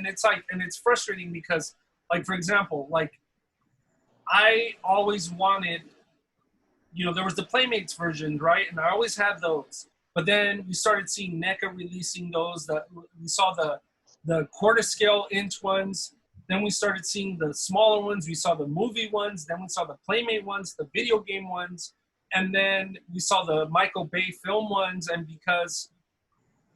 it's like, and it's frustrating because, like, for example, like I always wanted, you know, there was the Playmates version, right? And I always had those. But then we started seeing NECA releasing those. That we saw the quarter scale inch ones. Then we started seeing the smaller ones. We saw the movie ones. Then we saw the Playmate ones, the video game ones. And then we saw the Michael Bay film ones. And because,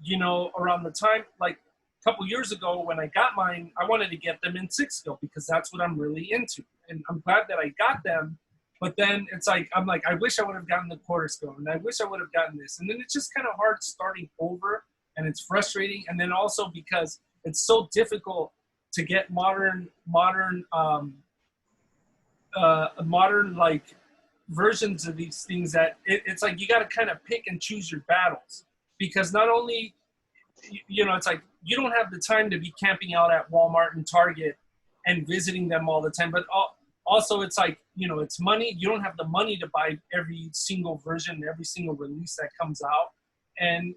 you know, around the time, like a couple years ago when I got mine, I wanted to get them in 6-scale because that's what I'm really into. And I'm glad that I got them. But then it's like, I'm like, I wish I would have gotten the quarter scale, and I wish I would have gotten this. And then it's just kind of hard starting over, and it's frustrating. And then also because it's so difficult to get modern like versions of these things that it's like you got to kind of pick and choose your battles, because not only, you know, it's like you don't have the time to be camping out at Walmart and Target and visiting them all the time, but also it's like, you know, it's money. You don't have the money to buy every single version, every single release that comes out. And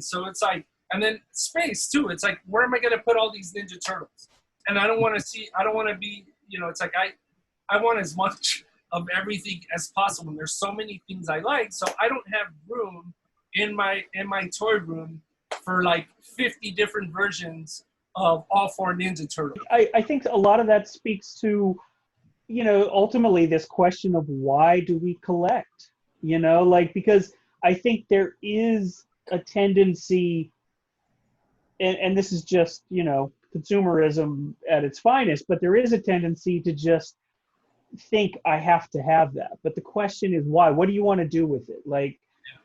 so it's like, and then space too. It's like, where am I going to put all these Ninja Turtles? And I don't want to be, you know, it's like, I want as much of everything as possible. And there's so many things I like. So I don't have room in my toy room for like 50 different versions of all 4 Ninja Turtles. I think a lot of that speaks to, you know, ultimately this question of why do we collect? You know, like, because I think there is a tendency, and this is just, you know, consumerism at its finest, but there is a tendency to just think I have to have that. But the question is why? What do you want to do with it? Like,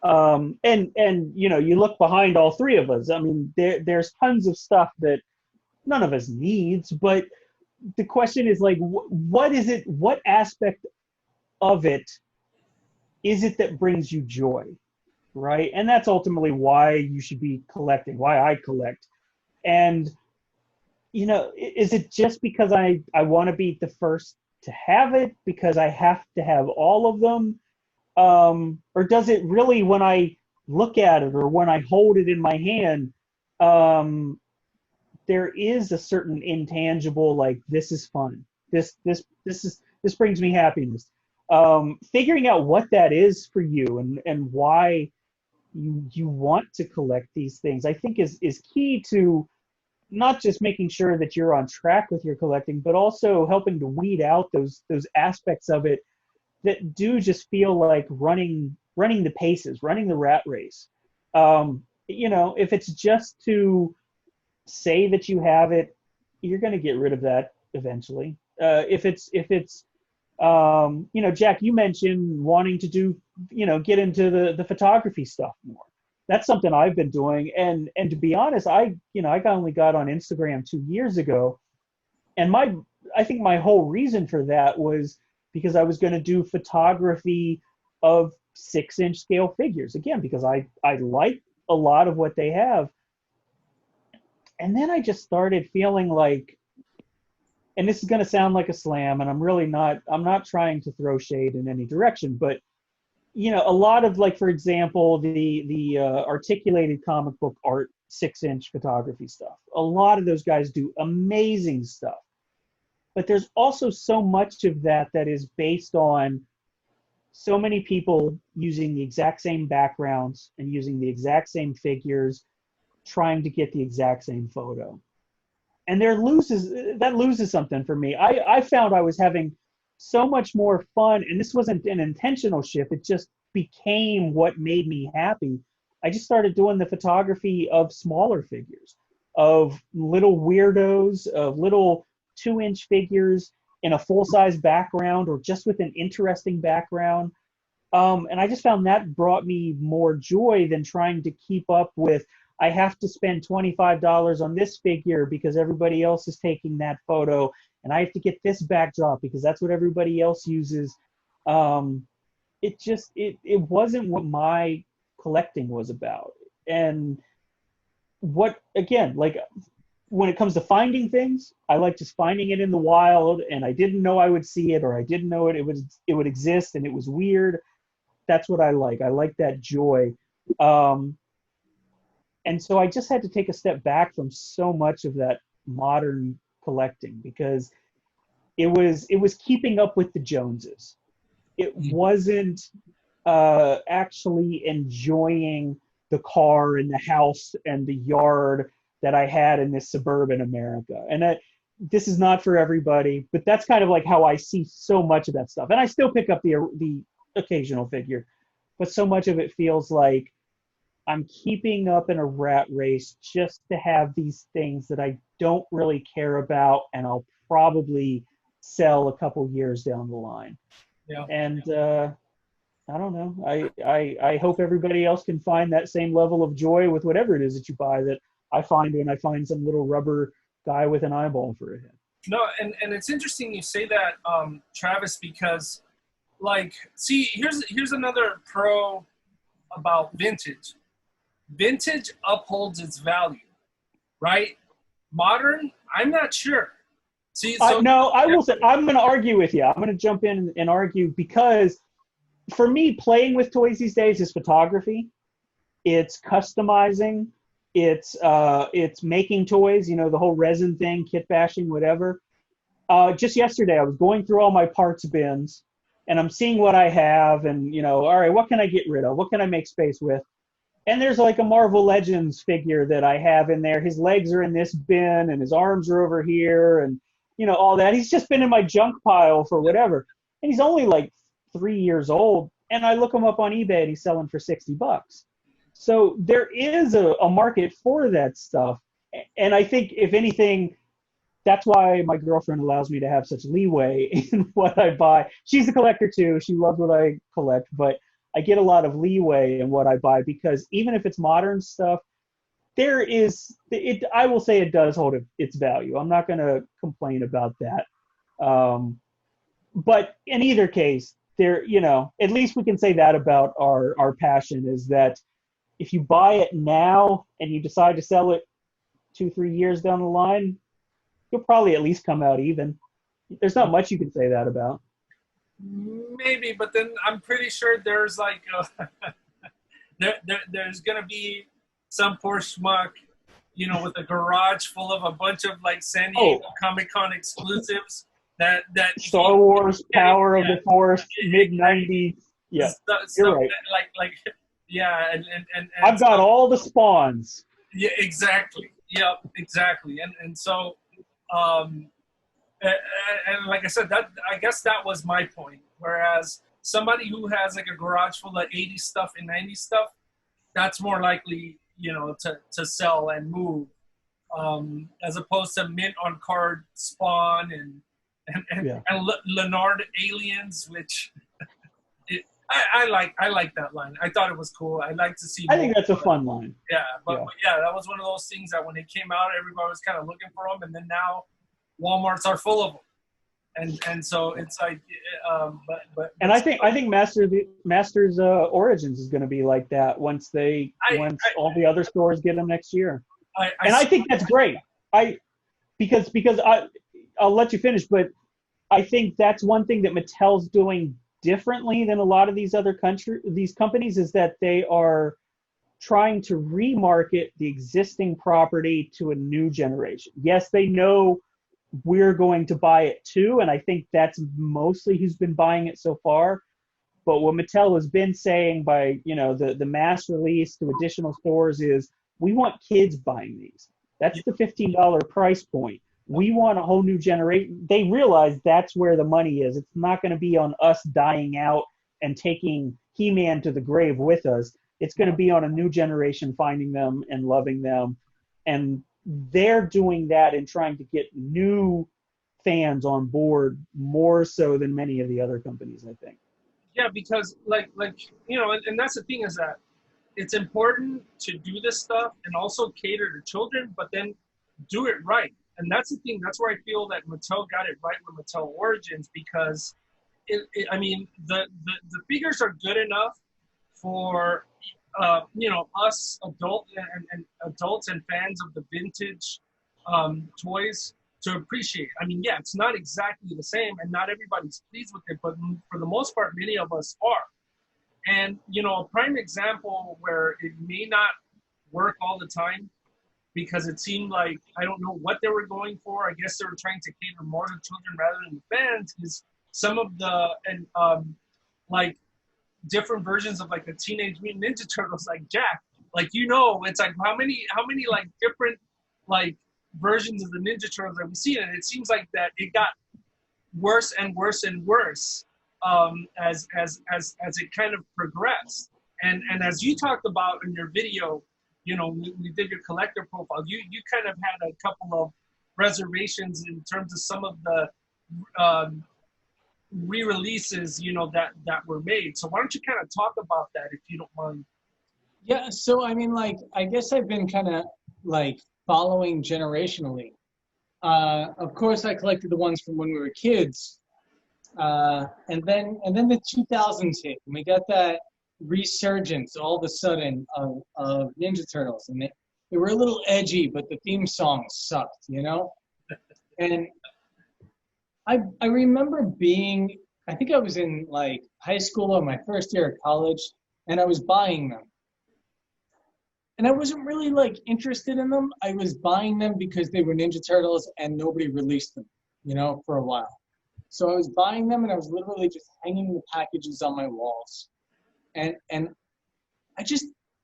and you know, you look behind all 3 of us. I mean, there's tons of stuff that none of us needs, but the question is like, what is it? What aspect of it is it that brings you joy, right? And that's ultimately why you should be collecting, why I collect. And, you know, is it just because I want to be the first to have it, because I have to have all of them? Or does it really, when I look at it or when I hold it in my hand, there is a certain intangible, like, this is fun. This brings me happiness. Figuring out what that is for you and why you want to collect these things, I think is key to not just making sure that you're on track with your collecting, but also helping to weed out those aspects of it that do just feel like running the paces, running the rat race. You know, if it's just to say that you have it, you're going to get rid of that eventually. If it's you know, Jack, you mentioned wanting to do, you know, get into the photography stuff more. That's something I've been doing, and to be honest, I only got on Instagram 2 years ago, and I think my whole reason for that was because I was going to do photography of 6-inch scale figures, again, because I like a lot of what they have. And then I just started feeling like, and this is going to sound like a slam, and I'm not trying to throw shade in any direction, but, you know, a lot of, like, for example, the articulated comic book art 6-inch photography stuff, a lot of those guys do amazing stuff. But there's also so much of that is based on so many people using the exact same backgrounds and using the exact same figures, trying to get the exact same photo. And that loses something for me. I found I was having so much more fun, and this wasn't an intentional shift. It just became what made me happy. I just started doing the photography of smaller figures, of little weirdos, of little 2-inch figures in a full-size background or just with an interesting background. And I just found that brought me more joy than trying to keep up with, I have to spend $25 on this figure because everybody else is taking that photo, and I have to get this backdrop because that's what everybody else uses. It wasn't what my collecting was about. And again, like, when it comes to finding things, I like just finding it in the wild, and I didn't know I would see it, or I didn't know it would exist, and it was weird. That's what I like. I like that joy. And so I just had to take a step back from so much of that modern collecting, because it was keeping up with the Joneses. It wasn't actually enjoying the car and the house and the yard that I had in this suburban America. And this is not for everybody, but that's kind of like how I see so much of that stuff. And I still pick up the occasional figure, but so much of it feels like I'm keeping up in a rat race just to have these things that I don't really care about, and I'll probably sell a couple years down the line. Yeah. And I don't know. I hope everybody else can find that same level of joy with whatever it is that you buy that I find when I find some little rubber guy with an eyeball for a head. No, and it's interesting you say that, Travis, because like, see, here's another pro about vintage. Vintage upholds its value, right? Modern, I'm not sure. See, so no, I will say I'm going to argue with you. I'm going to jump in and argue because for me, playing with toys these days is photography. It's customizing. It's making toys. You know, the whole resin thing, kit bashing, whatever. Just yesterday, I was going through all my parts bins, and I'm seeing what I have, and you know, all right, what can I get rid of? What can I make space with? And there's like a Marvel Legends figure that I have in there. His legs are in this bin, and his arms are over here, and you know all that. He's just been in my junk pile for whatever, and he's only like 3 years old. And I look him up on eBay, and he's selling for $60. So there is a market for that stuff, and I think if anything, that's why my girlfriend allows me to have such leeway in what I buy. She's a collector too. She loves what I collect, but I get a lot of leeway in what I buy because even if it's modern stuff, there is it. I will say it does hold its value. I'm not going to complain about that. But in either case, there, you know, at least we can say that about our passion is that if you buy it now and you decide to sell it 2-3 years down the line, you'll probably at least come out even. There's not much you can say that about. maybe, but then I'm pretty sure there's like there's gonna be some poor schmuck, you know, with a garage full of a bunch of like San Diego Comic-Con exclusives that Star Wars, Power of the Force, mid-90s. Yeah, stuff you're right. Like yeah, and I've got all the spawns. Yeah, exactly. Yep, exactly. And so and like I said, that I guess that was my point. Whereas somebody who has like a garage full of 80s stuff and 90s stuff, that's more likely, you know, to sell and move, as opposed to mint on card Spawn and Leonard aliens, which I like that line. I thought it was cool. I like to see. I think that's a fun line. Yeah, but that was one of those things that when it came out, everybody was kind of looking for them, and then now Walmarts are full of them, and so it's like, but. And I think Masters Origins is going to be like that once all the other stores get them next year. I think that's great. Because I'll let you finish, but I think that's one thing that Mattel's doing differently than a lot of these companies is that they are trying to remarket the existing property to a new generation. Yes, they know we're going to buy it too, and I think that's mostly who's been buying it so far. But what Mattel has been saying by, you know, the mass release to additional stores is we want kids buying these. That's the $15 price point. We want a whole new generation. They realize that's where the money is. It's not going to be on us dying out and taking He-Man to the grave with us. It's going to be on a new generation finding them and loving them. And they're doing that and trying to get new fans on board more so than many of the other companies, I think. Yeah, because like you know, and that's the thing is that it's important to do this stuff and also cater to children, but then do it right. And that's the thing. That's where I feel that Mattel got it right with Mattel Origins, because I mean, the figures are good enough for you know, us adults and fans of the vintage toys to appreciate. I mean, yeah, it's not exactly the same, and not everybody's pleased with it, but for the most part, many of us are. And you know, a prime example where it may not work all the time, because it seemed like, I don't know what they were going for. I guess they were trying to cater more to children rather than the fans. Is some of the like different versions of like the Teenage Mutant Ninja Turtles, like Jack. Like, you know, it's like how many like different like versions of the Ninja Turtles have we seen? And it seems like that it got worse and worse and worse as it kind of progressed. And as you talked about in your video, you know, we did your collector profile. You kind of had a couple of reservations in terms of some of the re-releases, you know, that were made. So why don't you kind of talk about that, if you don't mind? Yeah. So I mean, like, I guess I've been kind of like following generationally. Of course, I collected the ones from when we were kids, And then the 2000s hit, and we got that resurgence all of a sudden of Ninja Turtles, and they were a little edgy, but the theme song sucked, you know. And I remember being, I think I was in like high school or my first year of college, and I was buying them. And I wasn't really like interested in them. I was buying them because they were Ninja Turtles and nobody released them, you know, for a while. So I was buying them and I was literally just hanging the packages on my walls. And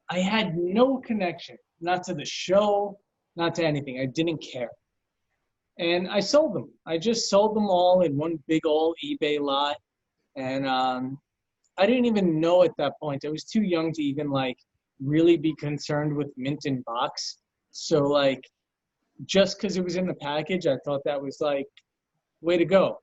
I had no connection, not to the show, not to anything. I didn't care. And I sold them. I just sold them all in one big old eBay lot. And I didn't even know at that point. I was too young to even like really be concerned with mint in box. So like, just because it was in the package, I thought that was like, way to go.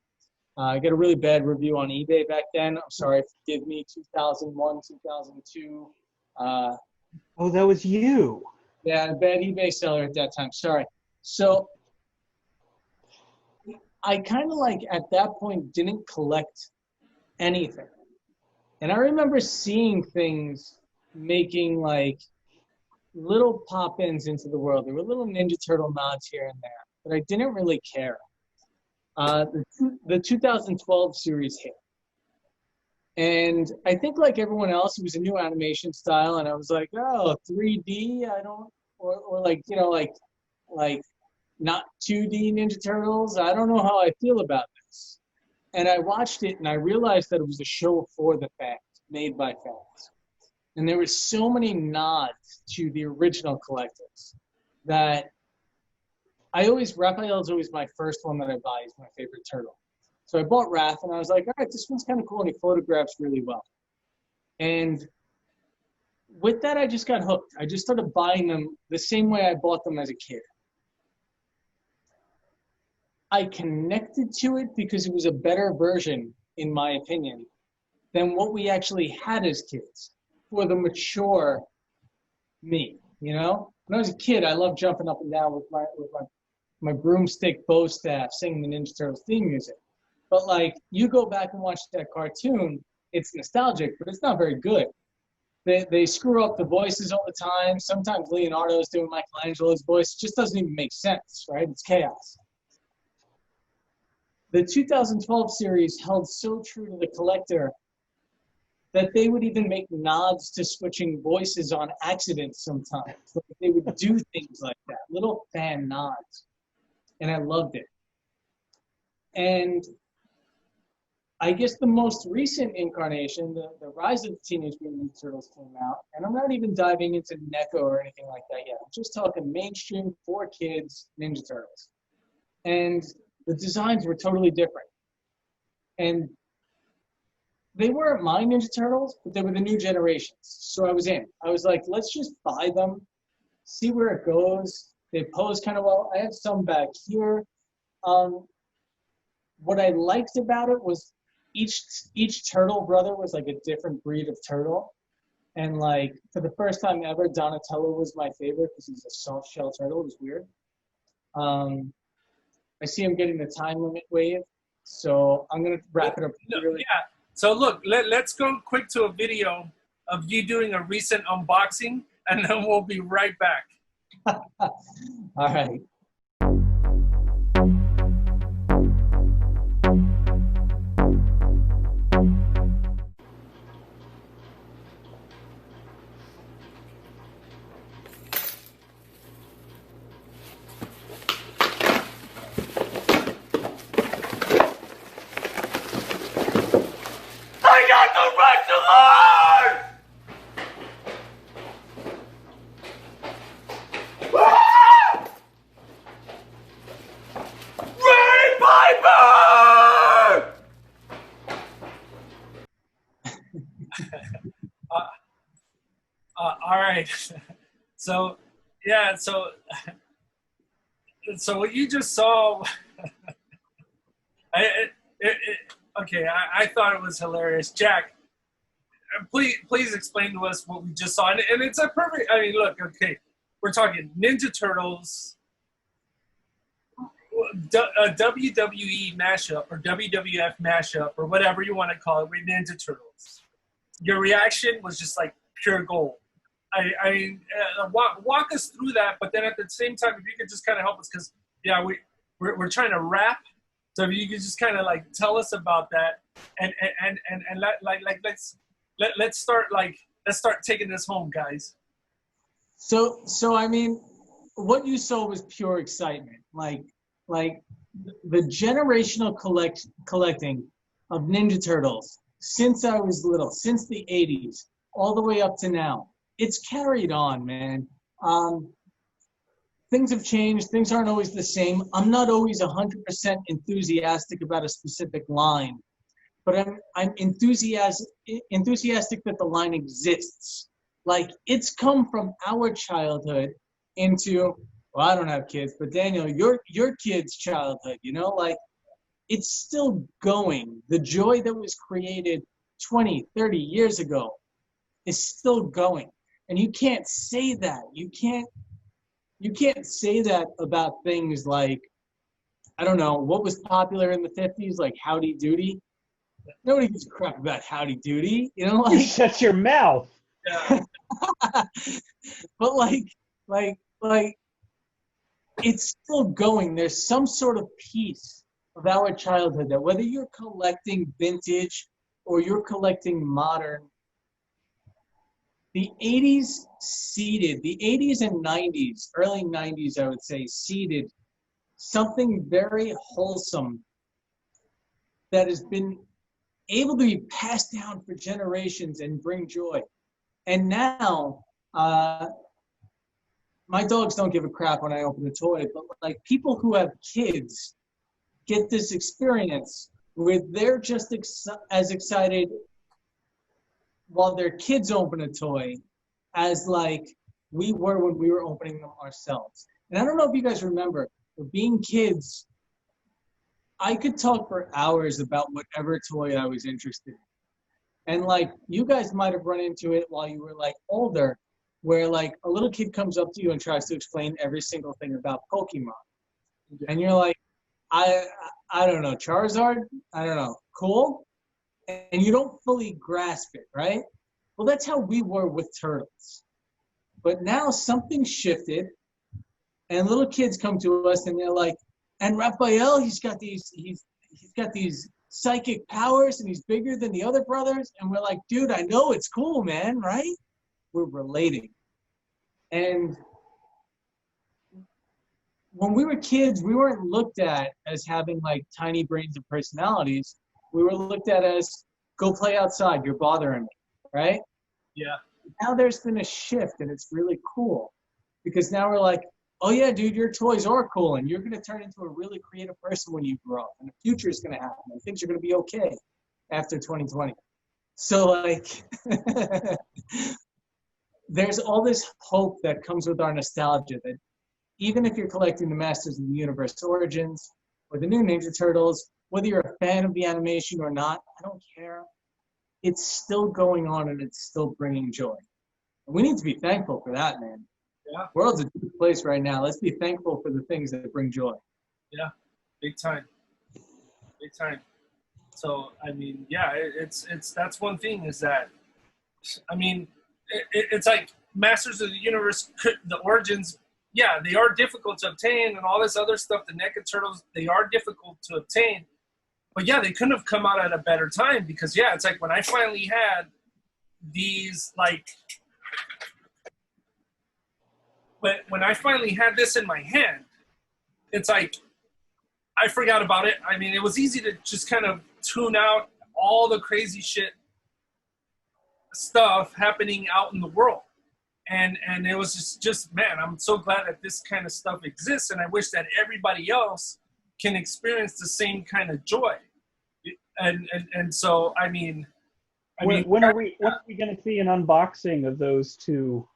I got a really bad review on eBay back then. I'm sorry, forgive me, 2001, 2002. Oh, that was you. Yeah, a bad eBay seller at that time. Sorry. So I kind of like at that point didn't collect anything. And I remember seeing things making like little pop-ins into the world. There were little Ninja Turtle nods here and there, but I didn't really care. The 2012 series hit. And I think like everyone else, it was a new animation style, and I was like, oh, 3D, or like, you know, like not 2D Ninja Turtles. I don't know how I feel about this. And I watched it, and I realized that it was a show for the fans, made by fans. And there were so many nods to the original collectors that Raphael's always my first one that I buy. He's my favorite turtle. So I bought Raph, and I was like, all right, this one's kind of cool, and he photographs really well. And with that, I just got hooked. I just started buying them the same way I bought them as a kid. I connected to it because it was a better version, in my opinion, than what we actually had as kids for the mature me, you know? When I was a kid, I loved jumping up and down with my broomstick bow staff singing the Ninja Turtles theme music. But like, you go back and watch that cartoon, it's nostalgic, but it's not very good. They screw up the voices all the time. Sometimes Leonardo's doing Michelangelo's voice. It just doesn't even make sense, right? It's chaos. The 2012 series held so true to the collector that they would even make nods to switching voices on accident sometimes. Like they would do things like that, little fan nods. And I loved it. And I guess the most recent incarnation, the Rise of the Teenage Mutant Ninja Turtles came out, and I'm not even diving into NECA or anything like that yet. I'm just talking mainstream for kids Ninja Turtles. And the designs were totally different. And they weren't my Ninja Turtles, but they were the new generations. So I was in. I was like, let's just buy them, see where it goes. They pose kind of well. I have some back here. What I liked about it was each turtle brother was like a different breed of turtle. And like for the first time ever, Donatello was my favorite because he's a soft shell turtle. It was weird. I see him getting the time limit wave. So I'm going to wrap it up. Really. Yeah. So look, let's go quick to a video of you doing a recent unboxing, and then we'll be right back. All right. I got the right to learn! Ray Piper! All right. So, yeah, so what you just saw, okay, I thought it was hilarious. Jack, please explain to us what we just saw. And it's a perfect, I mean, look, okay, we're talking Ninja Turtles. a WWE mashup or WWF mashup or whatever you want to call it with Ninja Turtles. Your reaction was just like pure gold. Walk us through that, but then at the same time, if you could just kind of help us, because we're trying to wrap. So if you could just kind of like tell us about that, and let's start taking this home, guys. So I mean, what you saw was pure excitement, like the generational collecting of Ninja Turtles since I was little, since the 80s, all the way up to now. It's carried on, man. Things have changed. Things aren't always the same. I'm not always 100% enthusiastic about a specific line, but I'm enthusiastic that the line exists. Like, it's come from our childhood into, well, I don't have kids, but Daniel, your kid's childhood, you know, like, it's still going. The joy that was created 20, 30 years ago is still going. And you can't say that. You can't say that about things like, I don't know, what was popular in the 50s, like Howdy Doody. Nobody gives a crap about Howdy Doody, you know? Like, You shut your mouth. Yeah. but like it's still going. There's some sort of piece of our childhood that, whether you're collecting vintage or you're collecting modern, the 80s and 90s, early 90s, I would say, seeded something very wholesome that has been able to be passed down for generations and bring joy. And now, my dogs don't give a crap when I open a toy, but like, people who have kids get this experience where they're just as excited while their kids open a toy as like we were when we were opening them ourselves. And I don't know if you guys remember, but being kids, I could talk for hours about whatever toy I was interested in. And like, you guys might have run into it while you were like older, where like a little kid comes up to you and tries to explain every single thing about Pokemon. And you're like, I don't know, Charizard? I don't know, cool? And you don't fully grasp it, right? Well, that's how we were with Turtles. But now something shifted, and little kids come to us and they're like, and Raphael, he's got these psychic powers and he's bigger than the other brothers. And we're like, dude, I know, it's cool, man, right? We're relating. And when we were kids, we weren't looked at as having like tiny brains and personalities. We were looked at as, go play outside, you're bothering me, right? Yeah. Now there's been a shift, and it's really cool, because now we're like, oh yeah, dude, your toys are cool, and you're going to turn into a really creative person when you grow up, and the future is going to happen, and things are going to be okay after 2020. So like, there's all this hope that comes with our nostalgia, that even if you're collecting the Masters of the Universe Origins or the new Ninja Turtles, whether you're a fan of the animation or not, I don't care. It's still going on, and it's still bringing joy. And we need to be thankful for that, man. Yeah. The world's a good place right now. Let's be thankful for the things that bring joy. Yeah, big time. Big time. So, I mean, yeah, it's that's one thing, is that, I mean, it's like Masters of the Universe, the Origins, yeah, they are difficult to obtain, and all this other stuff, the NECA Turtles, they are difficult to obtain. But yeah, they couldn't have come out at a better time, because yeah, it's like when I finally had these, like, when I finally had this in my hand, it's like I forgot about it. I mean, it was easy to just kind of tune out all the crazy shit stuff happening out in the world. And it was just man, I'm so glad that this kind of stuff exists, and I wish that everybody else can experience the same kind of joy. And so, I mean, when are we going to see an unboxing of those two?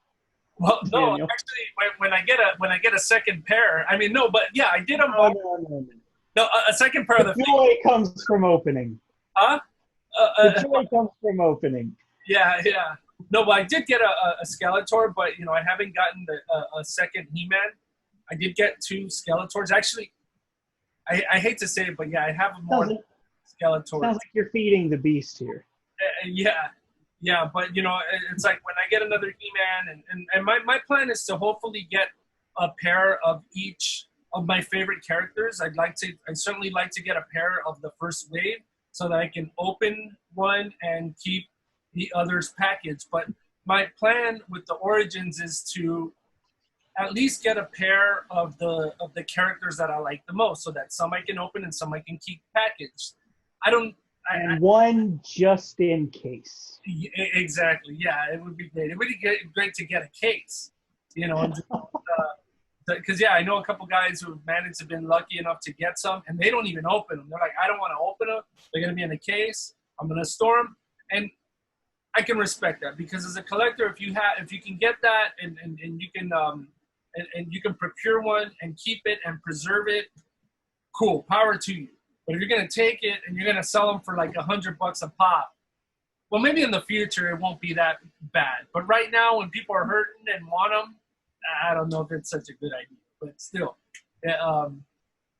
Well, no, Daniel? actually, when I get a second pair, I mean, no, but yeah, I did unbox. No, a second pair of the joy comes from opening. Huh? The joy comes from opening. Yeah. No, but I did get a Skeletor, but I haven't gotten a second He-Man. I did get two Skeletors. Actually, I hate to say it, but yeah, I have more Sounds like, Skeletor. sounds like you're feeding the beast here. Yeah, but you know, it's like when I get another He-Man, and my plan is to hopefully get a pair of each of my favorite characters. I'd certainly like to get a pair of the first wave so that I can open one and keep the others packaged. But my plan with the Origins is to at least get a pair of the characters that I like the most, so that some I can open and some I can keep packaged. I don't. And one just in case. Exactly. Yeah, it would be great. It would be great to get a case, you know, because yeah, I know a couple guys who've managed to been lucky enough to get some, and they don't even open them. They're like, I don't want to open them. They're gonna be in a case. I'm gonna store them, and I can respect that, because as a collector, if you can get that and you can and you can procure one and keep it and preserve it, cool, power to you. But if you're gonna take it and you're gonna sell them for like $100 a pop, well, maybe in the future it won't be that bad. But right now, when people are hurting and want them, I don't know if it's such a good idea. But still,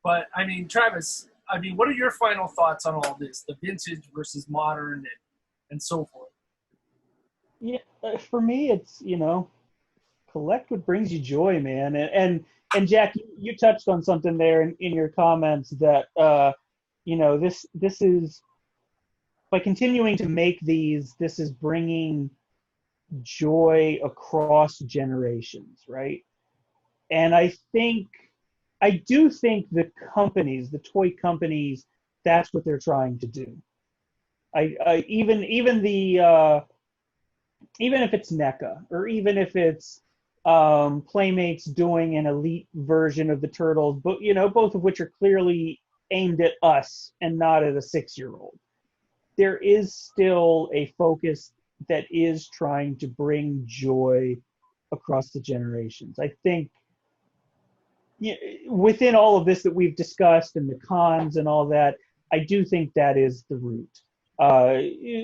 but I mean, Travis, I mean, what are your final thoughts on all this, the vintage versus modern and so forth? Yeah, for me, it's, collect what brings you joy, man. And Jack, you touched on something there in your comments that this is, by continuing to make these, this is bringing joy across generations, right? And I do think the companies, the toy companies, that's what they're trying to do. Even if it's NECA, or even if it's Playmates doing an elite version of the Turtles, but both of which are clearly aimed at us and not at a 6-year-old. There is still a focus that is trying to bring joy across the generations. I think within all of this that we've discussed and the cons and all that, I do think that is the root.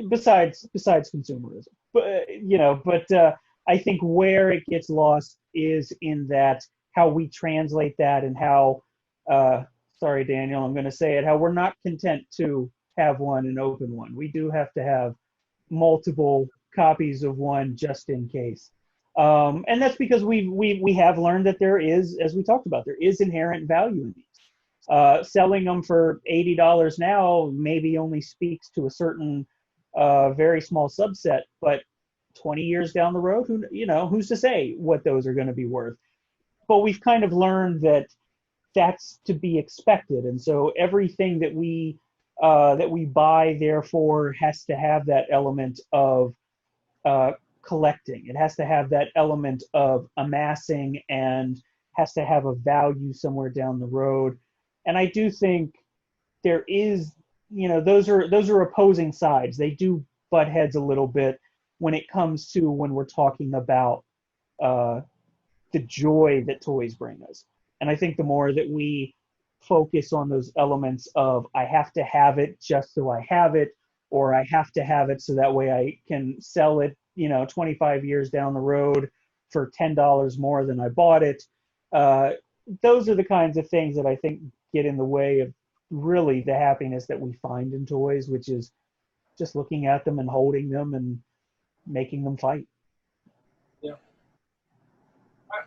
Besides consumerism, but I think where it gets lost is in that how we translate that, and how sorry, Daniel, I'm going to say it, how we're not content to have one and open one. We do have to have multiple copies of one just in case. And that's because we have learned that there is, as we talked about, there is inherent value in these. Selling them for $80 now maybe only speaks to a certain very small subset, but 20 years down the road, who's to say what those are going to be worth? But we've kind of learned that that's to be expected, and so everything that we buy, therefore, has to have that element of collecting. It has to have that element of amassing, and has to have a value somewhere down the road. And I do think there is, those are opposing sides. They do butt heads a little bit when it comes to when we're talking about the joy that toys bring us. And I think the more that we focus on those elements of, I have to have it just so I have it, or I have to have it so that way I can sell it, 25 years down the road for $10 more than I bought it. Those are the kinds of things that I think get in the way of really the happiness that we find in toys, which is just looking at them and holding them and making them fight. Yeah.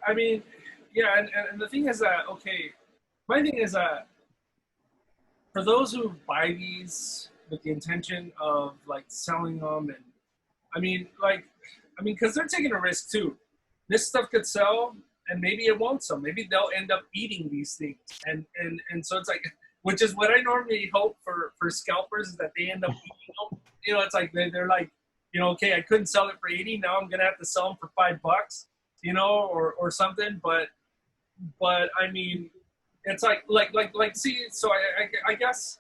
I mean, yeah, and the thing is that, okay, my thing is that for those who buy these with the intention of like selling them, and I mean, because they're taking a risk too. This stuff could sell, and maybe it won't sell. Maybe they'll end up eating these things, and so it's like, which is what I normally hope for scalpers, is that they end up eating them. It's like they're like, okay, I couldn't sell it for 80. Now I'm gonna have to sell them for $5, or something. But I mean, it's like see. So I guess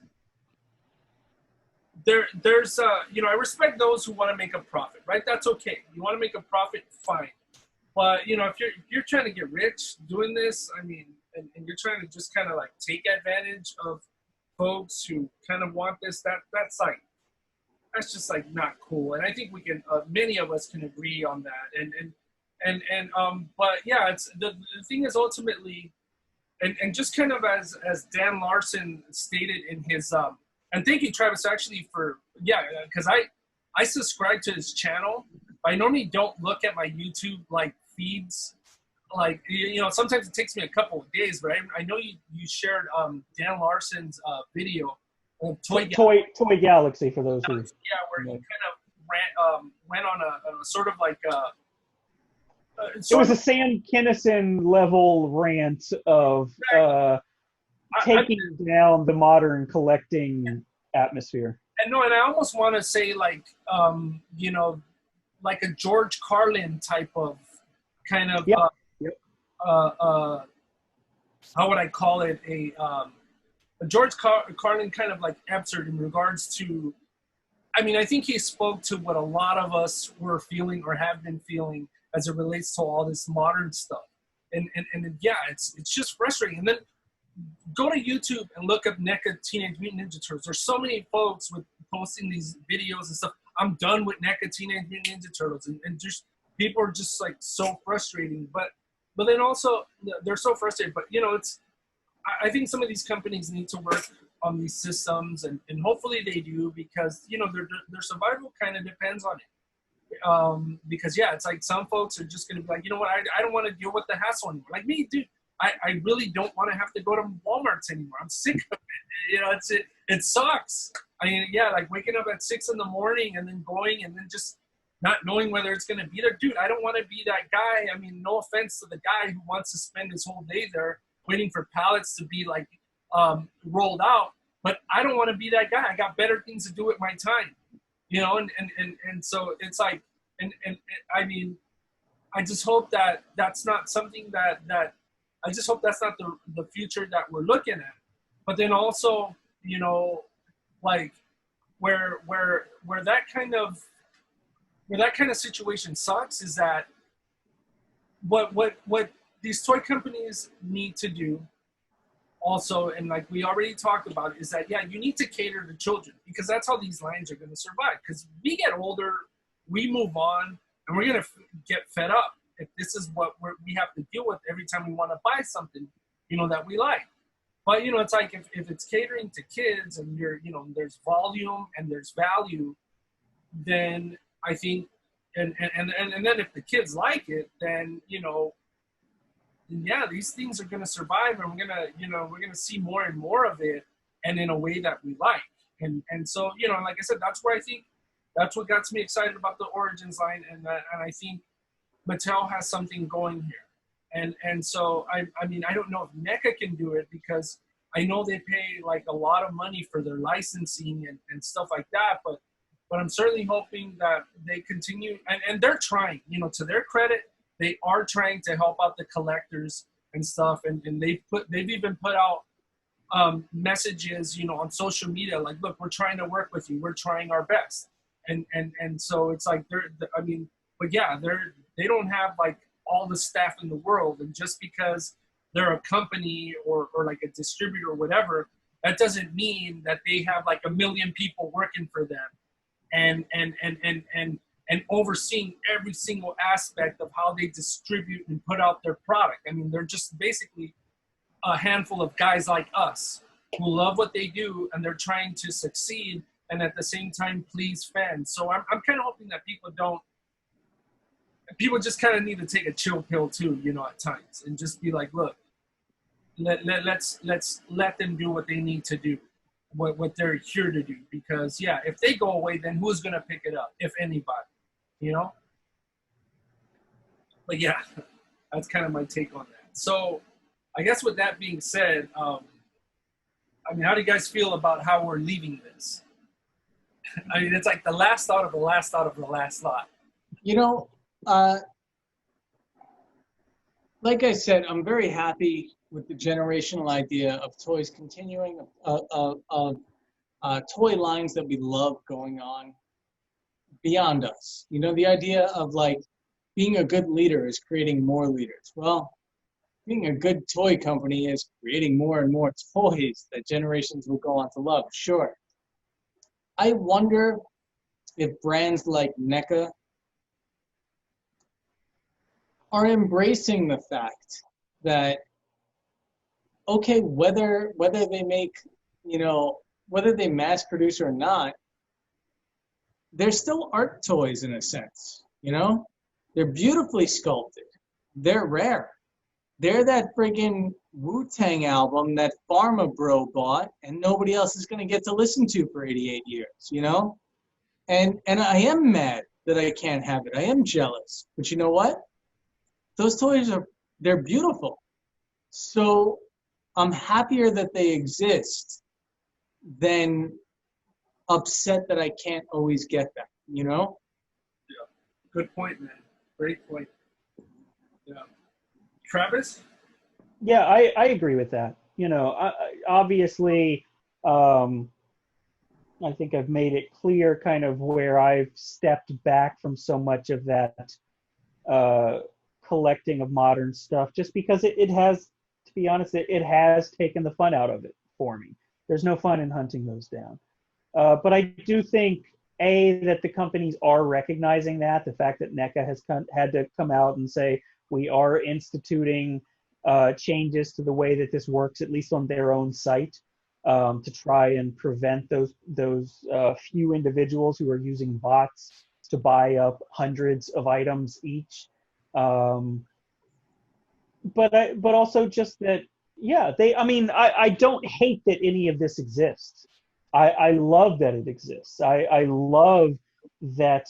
there's I respect those who want to make a profit, right? That's okay. You want to make a profit, fine. But if you're trying to get rich doing this, I mean, and you're trying to just kind of like take advantage of folks who kind of want this, that's like, that's just like not cool. And I think we can, many of us can agree on that. But yeah, it's the thing is, ultimately, and just kind of as Dan Larson stated in his and thank you, Travis, actually for because I subscribe to his channel. I normally don't look at my YouTube like feeds. Like, you know, sometimes it takes me a couple of days, but I know you shared Dan Larson's video of Toy Galaxy for those who. Where he kind of went on a sort of like it was a Sam Kinison level rant of taking down the modern collecting atmosphere. And no, and I almost want to say like you know, like a George Carlin type of kind of how would I call it, a George Carlin kind of like absurd in regards to, I mean, I think he spoke to what a lot of us were feeling or have been feeling as it relates to all this modern stuff. And yeah, it's just frustrating. And then go to YouTube and look up NECA Teenage Mutant Ninja Turtles. There's so many folks with posting these videos and stuff. I'm done with NECA Teenage Mutant Ninja Turtles. And just people are just like so frustrating. But then also they're so frustrated. But you know, I think some of these companies need to work on these systems, and hopefully they do, because you know their survival kind of depends on it. Because yeah, it's like some folks are just gonna be like, you know what, I don't want to deal with the hassle anymore. Like me, dude, I really don't want to have to go to Walmart's anymore. I'm sick of it. You know, it sucks. I mean, yeah, like waking up at 6 a.m. and then going and then just not knowing whether it's gonna be there. Dude, I don't want to be that guy. I mean, no offense to the guy who wants to spend his whole day there waiting for pallets to be like rolled out, but I don't want to be that guy. I got better things to do with my time, you know. And so it's like, and I mean, I just hope that that's not something that I just hope that's not the future that we're looking at. But then also, you know, like where that kind of situation sucks is that what these toy companies need to do also, and like we already talked about, is that, yeah, you need to cater to children, because that's how these lines are going to survive. Because we get older, we move on, and we're going to get fed up if this is what we have to deal with every time we want to buy something, you know, that we like. But, you know, it's like if it's catering to kids and you're, you know, there's volume and there's value, then I think, and then if the kids like it, then, you know, yeah, these things are going to survive, and we're going to see more and more of it, and in a way that we like. And so, you know, like I said, that's where I think that's what got me excited about the Origins line, and I think Mattel has something going here. And so I mean, I don't know if NECA can do it, because I know they pay like a lot of money for their licensing and stuff like that, but I'm certainly hoping that they continue, and they're trying, you know, to their credit, they are trying to help out the collectors and stuff, and they've even put out messages, you know, on social media, like, look, we're trying to work with you, we're trying our best, and so it's like I mean, but yeah, they don't have like all the staff in the world, and just because they're a company or like a distributor or whatever, that doesn't mean that they have like 1 million people working for them and overseeing every single aspect of how they distribute and put out their product. I mean, they're just basically a handful of guys like us who love what they do, and they're trying to succeed and at the same time please fans. So I'm kind of hoping that people just kind of need to take a chill pill too, you know, at times, and just be like, look, let's let them do what they need to do, what they're here to do. Because yeah, if they go away, then who's going to pick it up, if anybody, you know? But yeah, that's kind of my take on that. So I guess with that being said, I mean, how do you guys feel about how we're leaving this? I mean, it's like the last thought of the last thought of the last thought. You know, like I said, I'm very happy with the generational idea of toys continuing, of toy lines that we love going on beyond us. You know, the idea of like being a good leader is creating more leaders. Well, being a good toy company is creating more and more toys that generations will go on to love, sure. I wonder if brands like NECA are embracing the fact that okay, whether they make, you know, whether they mass produce or not, they're still art toys in a sense, you know? They're beautifully sculpted. They're rare. They're that friggin' Wu-Tang album that Pharma Bro bought and nobody else is going to get to listen to for 88 years, you know? And I am mad that I can't have it. I am jealous. But you know what? Those toys they're beautiful. So I'm happier that they exist than upset that I can't always get them, you know? Yeah. Good point, man. Great point. Yeah. Travis? Yeah, I agree with that. You know, obviously, I think I've made it clear kind of where I've stepped back from so much of that collecting of modern stuff, just because it has, to be honest, it has taken the fun out of it for me. There's no fun in hunting those down. But I do think, that the companies are recognizing that, the fact that NECA has had to come out and say, we are instituting changes to the way that this works, at least on their own site, to try and prevent those few individuals who are using bots to buy up hundreds of items each. But also just that, yeah, I mean, I don't hate that any of this exists. I love that it exists. I love that,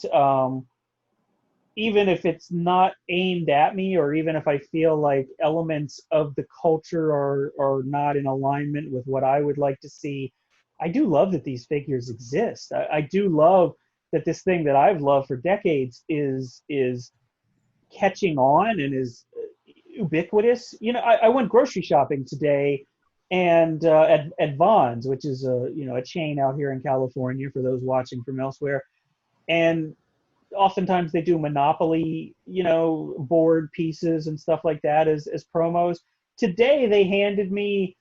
even if it's not aimed at me, or even if I feel like elements of the culture are not in alignment with what I would like to see, I do love that these figures exist. I do love that this thing that I've loved for decades is catching on and is ubiquitous. You know, I went grocery shopping today, and at Vons, which is a chain out here in California for those watching from elsewhere, and oftentimes they do Monopoly, board pieces and stuff like that as promos. Today they handed me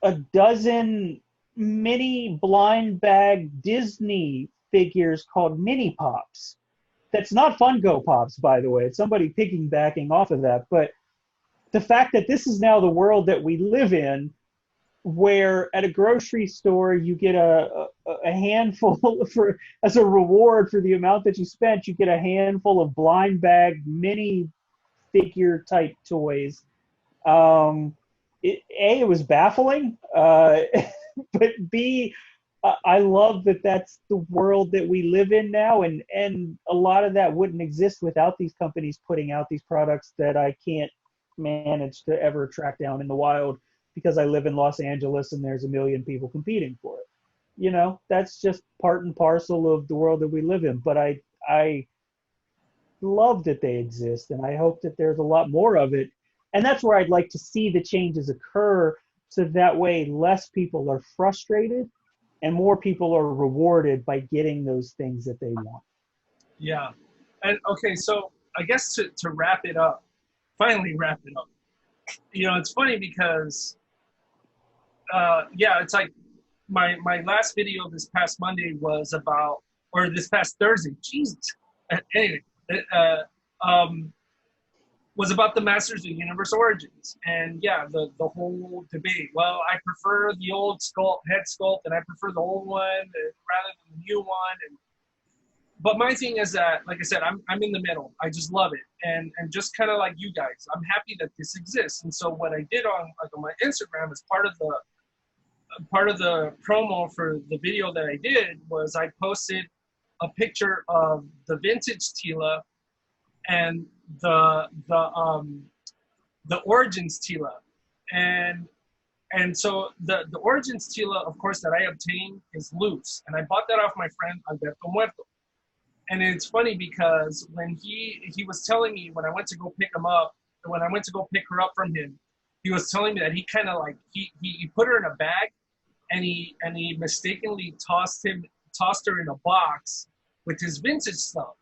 a dozen mini blind bag Disney figures called Mini Pops. That's not Funko Pops, by the way. It's somebody piggybacking off of that. But the fact that this is now the world that we live in, where at a grocery store you get a handful as a reward for the amount that you spent, you get a handful of blind bag mini figure type toys. It was baffling, but B, I love that that's the world that we live in now, and a lot of that wouldn't exist without these companies putting out these products that I can't manage to ever track down in the wild, because I live in Los Angeles and there's a million people competing for it. That's just part and parcel of the world that we live in. But I love that they exist, and I hope that there's a lot more of it. And that's where I'd like to see the changes occur, so that way less people are frustrated and more people are rewarded by getting those things that they want. Yeah. And okay, so I guess to wrap it up, finally wrap it up. It's funny because it's like my last video this past Monday was about, or this past Thursday, Jesus. Anyway, was about the Masters of Universe Origins. And yeah, the whole debate. Well, I prefer the old head sculpt, and I prefer the old one rather than the new one. But my thing is that, like I said, I'm in the middle. I just love it, and just kind of like you guys, I'm happy that this exists. And so what I did on my Instagram as part of the promo for the video that I did was I posted a picture of the vintage Tila and the Origins Tila, and so the Origins Tila, of course, that I obtained is loose, and I bought that off my friend Alberto Muerto. And it's funny because when he was telling me, when I went to go pick her up from him, he was telling me that he kind of like he put her in a bag, and he mistakenly tossed her in a box with his vintage stuff.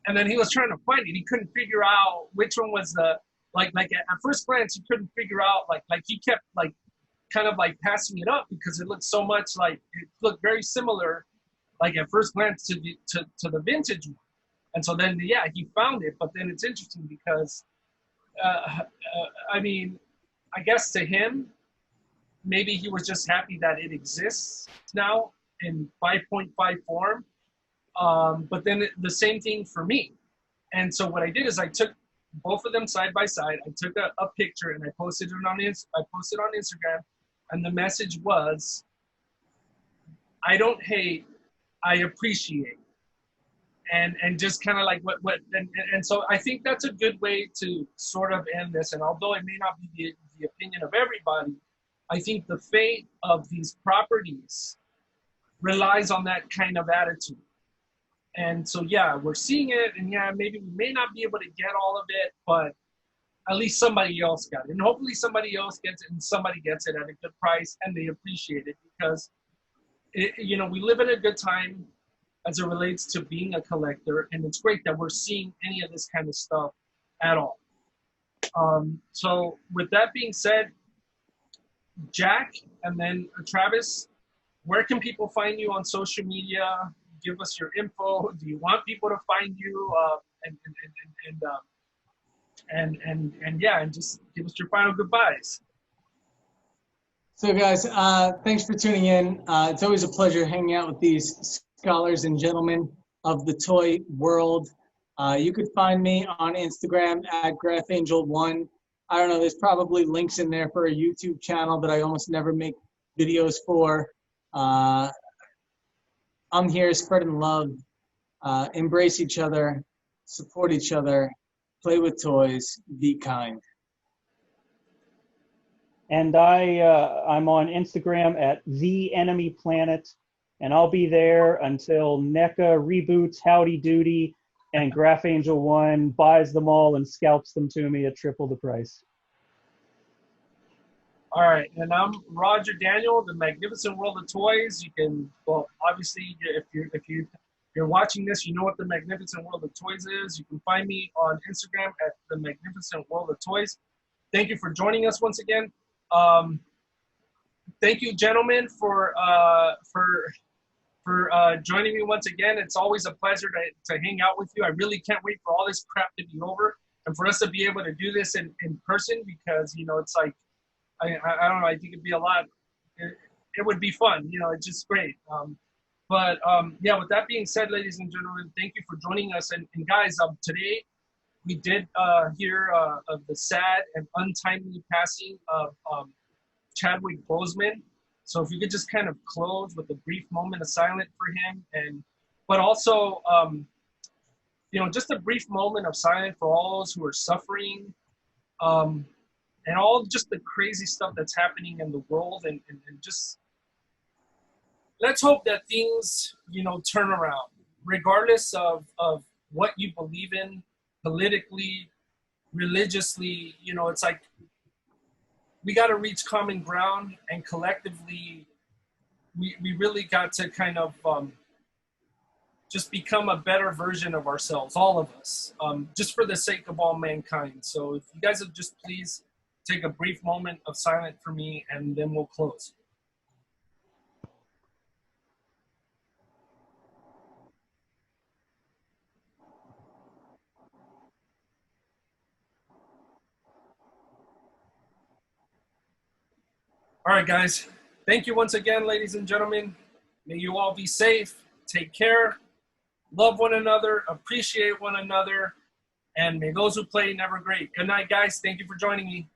And then he was trying to find it. He couldn't figure out which one was the like at first glance he couldn't figure out like he kept like kind of like passing it up because it looked so much like it looked very similar like at first glance to the vintage one. And so then he found it. But then it's interesting because I mean, I guess to him maybe he was just happy that it exists now in 5.5 form. But then the same thing for me. And so what I did is I took both of them side by side. I took a picture and I posted it on Instagram, and the message was, I don't hate, I appreciate. And just kind of like and so I think that's a good way to sort of end this. And although it may not be the opinion of everybody, I think the fate of these properties relies on that kind of attitude. And so, yeah, we're seeing it, and yeah, maybe we may not be able to get all of it, but at least somebody else got it. And hopefully somebody else gets it, and somebody gets it at a good price, and they appreciate it, because, we live in a good time as it relates to being a collector, and it's great that we're seeing any of this kind of stuff at all. So with that being said, Jack, and then Travis, where can people find you on social media? Give us your info. Do you want people to find you? And just give us your final goodbyes. So guys, thanks for tuning in. It's always a pleasure hanging out with these scholars and gentlemen of the toy world. You could find me on Instagram at GraphAngel1. I don't know, there's probably links in there for a YouTube channel that I almost never make videos for. I'm here spreading love, embrace each other, support each other, play with toys, be kind. And I'm on Instagram at The Enemy Planet, and I'll be there until NECA reboots Howdy Doody and GraphAngel1 buys them all and scalps them to me at triple the price. All right, and I'm Roger Daniel, the Magnificent World of Toys. You can, well, obviously, if you're watching this, you know what the Magnificent World of Toys is. You can find me on Instagram at the Magnificent World of Toys. Thank you for joining us once again. Thank you, gentlemen, for joining me once again. It's always a pleasure to hang out with you. I really can't wait for all this crap to be over and for us to be able to do this in person, because it's like, I don't know, I think it'd be a lot, it would be fun, it's just great. Yeah, with that being said, ladies and gentlemen, thank you for joining us. And guys, today we did hear of the sad and untimely passing of Chadwick Boseman. So if you could just kind of close with a brief moment of silence for him, but also, just a brief moment of silence for all those who are suffering, and all just the crazy stuff that's happening in the world, and just let's hope that things, turn around, regardless of what you believe in politically, religiously. It's like we got to reach common ground, and collectively we really got to kind of just become a better version of ourselves, all of us, just for the sake of all mankind. So if you guys would just please take a brief moment of silence for me, and then we'll close. All right, guys. Thank you once again, ladies and gentlemen. May you all be safe. Take care. Love one another. Appreciate one another. And may those who play never grade. Good night, guys. Thank you for joining me.